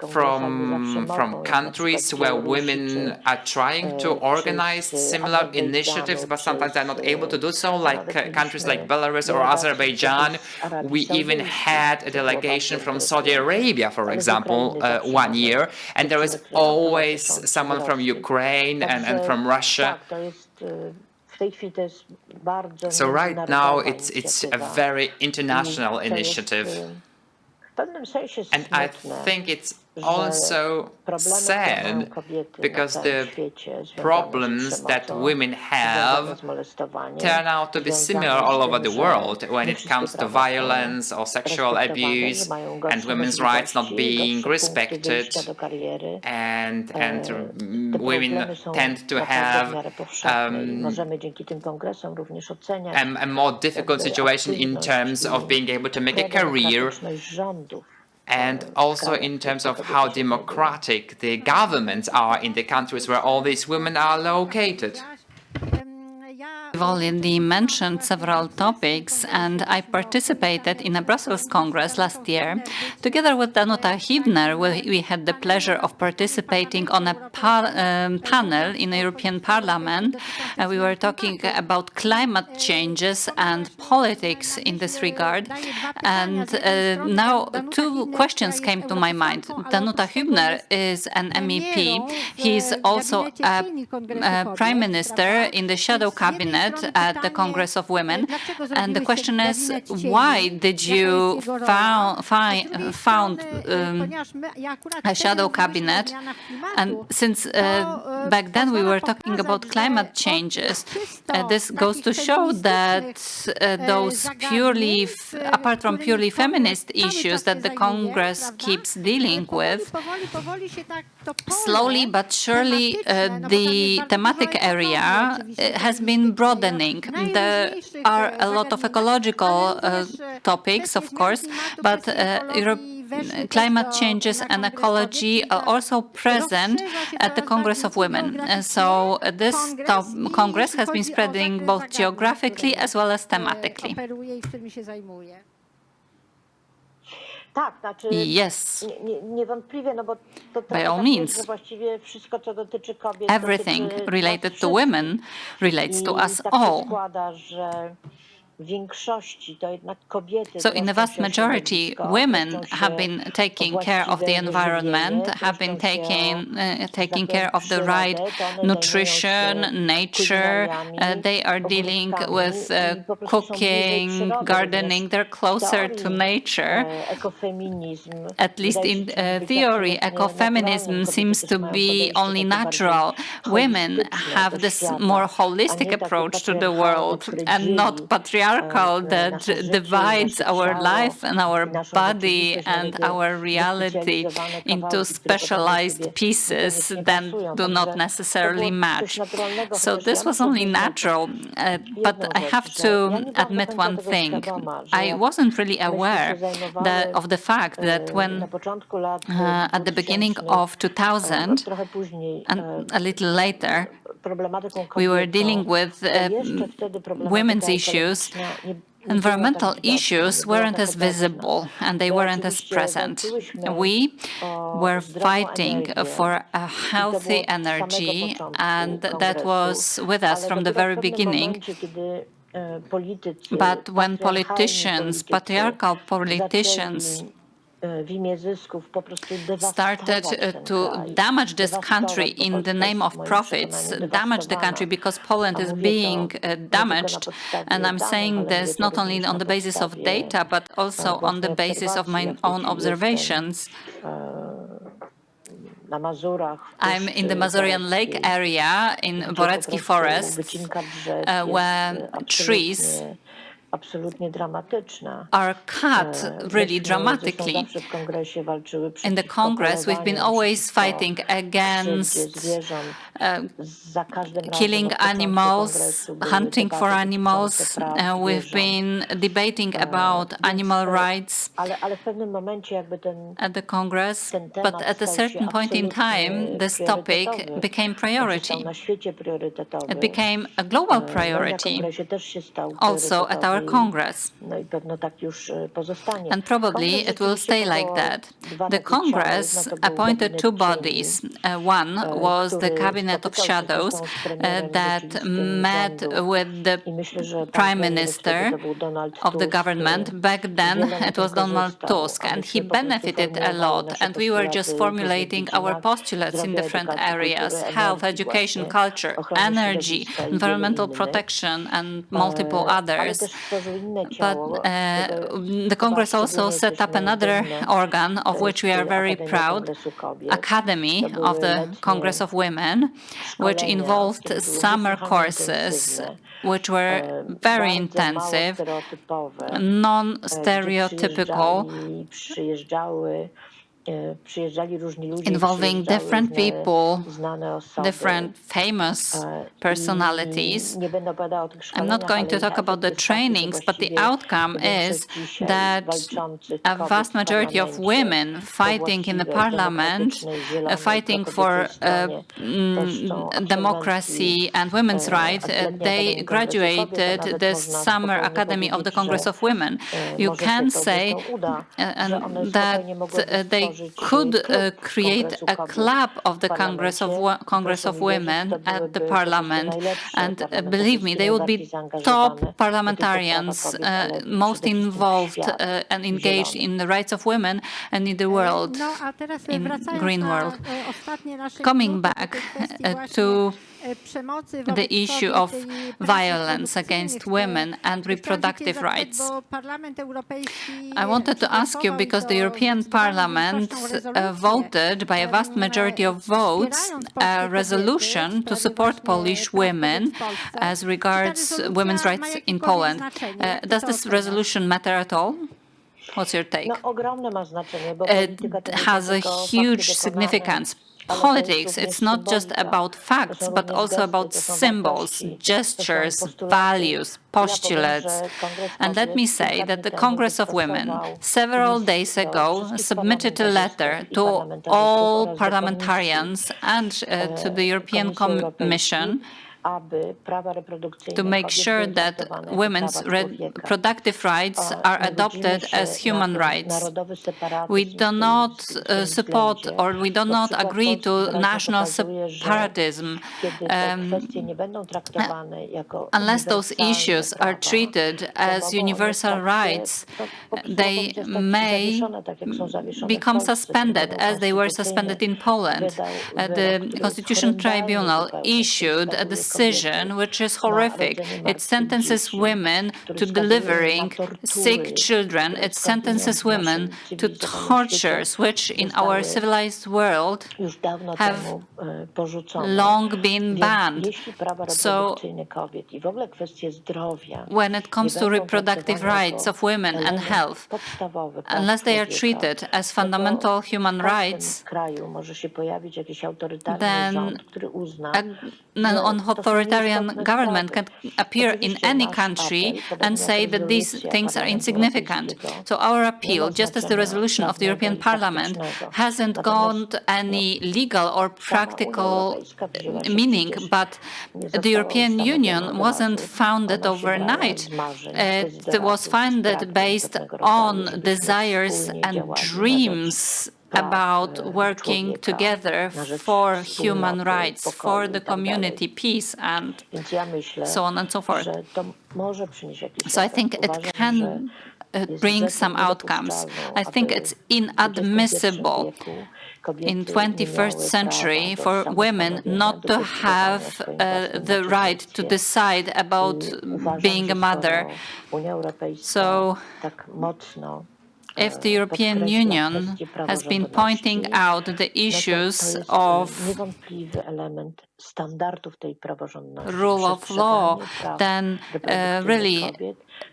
from countries where women are trying to organize similar initiatives, but sometimes they're not able to do so, like countries like Belarus or Azerbaijan. We even had a delegation from Saudi Arabia, for example, one year, and there is always someone from Ukraine and from Russia. So right now it's a very international initiative. And I think it's also sad because the problems that women have turn out to be similar all over the world when it comes to violence or sexual abuse and women's rights not being respected, and women tend to have a more difficult situation in terms of being able to make a career, and also in terms of how democratic the governments are in the countries where all these women are located. You've already mentioned several topics, and I participated in a Brussels Congress last year. Together with Danuta Hübner, we had the pleasure of participating on a panel in the European Parliament. We were talking about climate changes and politics in this regard. And now two questions came to my mind. Danuta Hübner is an MEP. He's also a Prime Minister in the shadow cabinet at the Congress of Women, and the question is, why did you found a shadow cabinet? And since back then we were talking about climate changes, this goes to show that those purely, apart from purely feminist issues that the Congress keeps dealing with, slowly but surely the thematic area has been broadening. There are a lot of ecological topics, of course, but climate changes and ecology are also present at the Congress of Women. And so this Congress has been spreading both geographically as well as thematically. Yes, by all means. Everything related to women relates to us all. So in the vast majority, women have been taking care of the environment, have been taking care of the right nutrition, nature. They are dealing with cooking, gardening. They're closer to nature. At least in theory, ecofeminism seems to be only natural. Women have this more holistic approach to the world and not patriarchal that divides our life and our body and our reality into specialized pieces that do not necessarily match. So this was only natural, but I have to admit one thing. I wasn't really aware of the fact that when at the beginning of 2000 and a little later, we were dealing with women's issues. Environmental issues weren't as visible and they weren't as present. We were fighting for a healthy energy, and that was with us from the very beginning. But when politicians, patriarchal politicians, started to damage this country in the name of profits, damage the country because Poland is being damaged. And I'm saying this not only on the basis of data, but also on the basis of my own observations. I'm in the Mazurian Lake area in Borecki Forest, where trees are cut really dramatically. In the Congress, we've been always fighting against killing animals, hunting for animals. We've been debating about animal rights at the Congress, but at a certain point in time, this topic became priority. It became a global priority, also at our Congress. And probably it will stay like that. The Congress appointed two bodies. One was the Cabinet of Shadows that met with the Prime Minister of the government. Back then, it was Donald Tusk, and he benefited a lot. And we were just formulating our postulates in different areas: health, education, culture, energy, environmental protection, and multiple others. But the Congress also set up another organ of which we are very proud, Academy of the Congress of Women, which involved summer courses which were very intensive, non-stereotypical, involving different people, different famous personalities. I'm not going to talk about the trainings, but the outcome is that a vast majority of women fighting in the parliament, fighting for democracy and women's rights, they graduated this Summer Academy of the Congress of Women. You can say that they could create a club of the Congress of Women at the Parliament, and believe me, they would be top parliamentarians, most involved and engaged in the rights of women and in the world, in green world. Coming back to the issue of violence against women and reproductive rights. I wanted to ask you, because the European Parliament voted by a vast majority of votes a resolution to support Polish women as regards women's rights in Poland. Does this resolution matter at all? What's your take? It has a huge significance. Politics, it's not just about facts, but also about symbols, gestures, values, postulates. And let me say that the Congress of Women several days ago submitted a letter to all parliamentarians and to the European Commission to make sure that women's reproductive rights are adopted as human rights. We do not support or we do not agree to national separatism unless those issues are treated as universal rights. They may become suspended as they were suspended in Poland. The Constitutional Tribunal issued a decision which is horrific. It sentences women to delivering sick children. It sentences women to tortures, which in our civilized world have long been banned. So when it comes to reproductive rights of women and health, unless they are treated as fundamental human rights, then an authoritarian government can appear in any country and say that these things are insignificant. So our appeal, just as the resolution of the European Parliament, hasn't got any legal or practical meaning, but the European Union wasn't founded overnight. It was founded based on desires and dreams about working together for human rights, for the community, peace, and so on and so forth. So I think it can bring some outcomes. I think it's inadmissible in 21st century for women not to have the right to decide about being a mother. So if the European Union has been pointing out the issues of rule of law, then really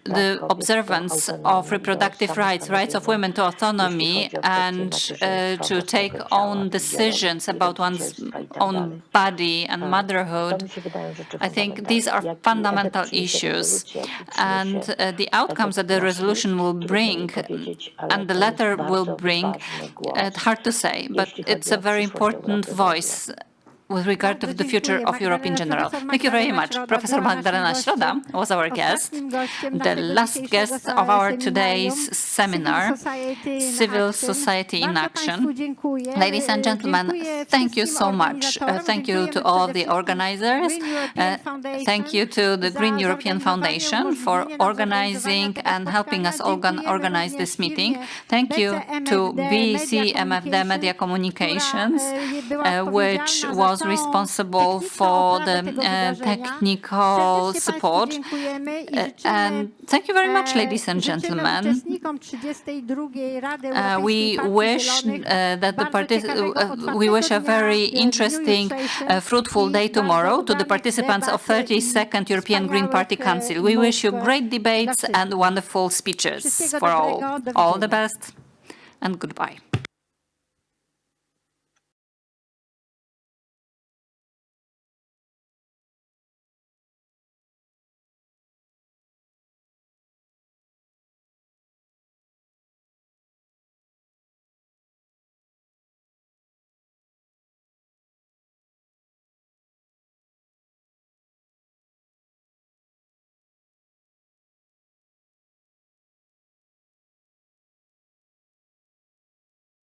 the observance of reproductive rights, rights of women to autonomy and to take own decisions about one's own body and motherhood, I think these are fundamental issues. And the outcomes that the resolution will bring and the letter will bring, it's hard to say, but it's a very important voice with regard to the future of Europe in general. Thank you very much. Professor Magdalena Środa was our guest, the last guest of our today's seminar, Civil Society in Action. Ladies and gentlemen, thank you so much. Thank you to all of the organizers. Thank you to the Green European Foundation for organizing and helping us organize this meeting. Thank you to BEC MFD Media Communications, which was responsible for the technical support. And thank you very much, ladies and gentlemen. We wish we wish a very interesting, fruitful day tomorrow to the participants of 32nd European Green Party Council. We wish you great debates and wonderful speeches for all. All the best and goodbye.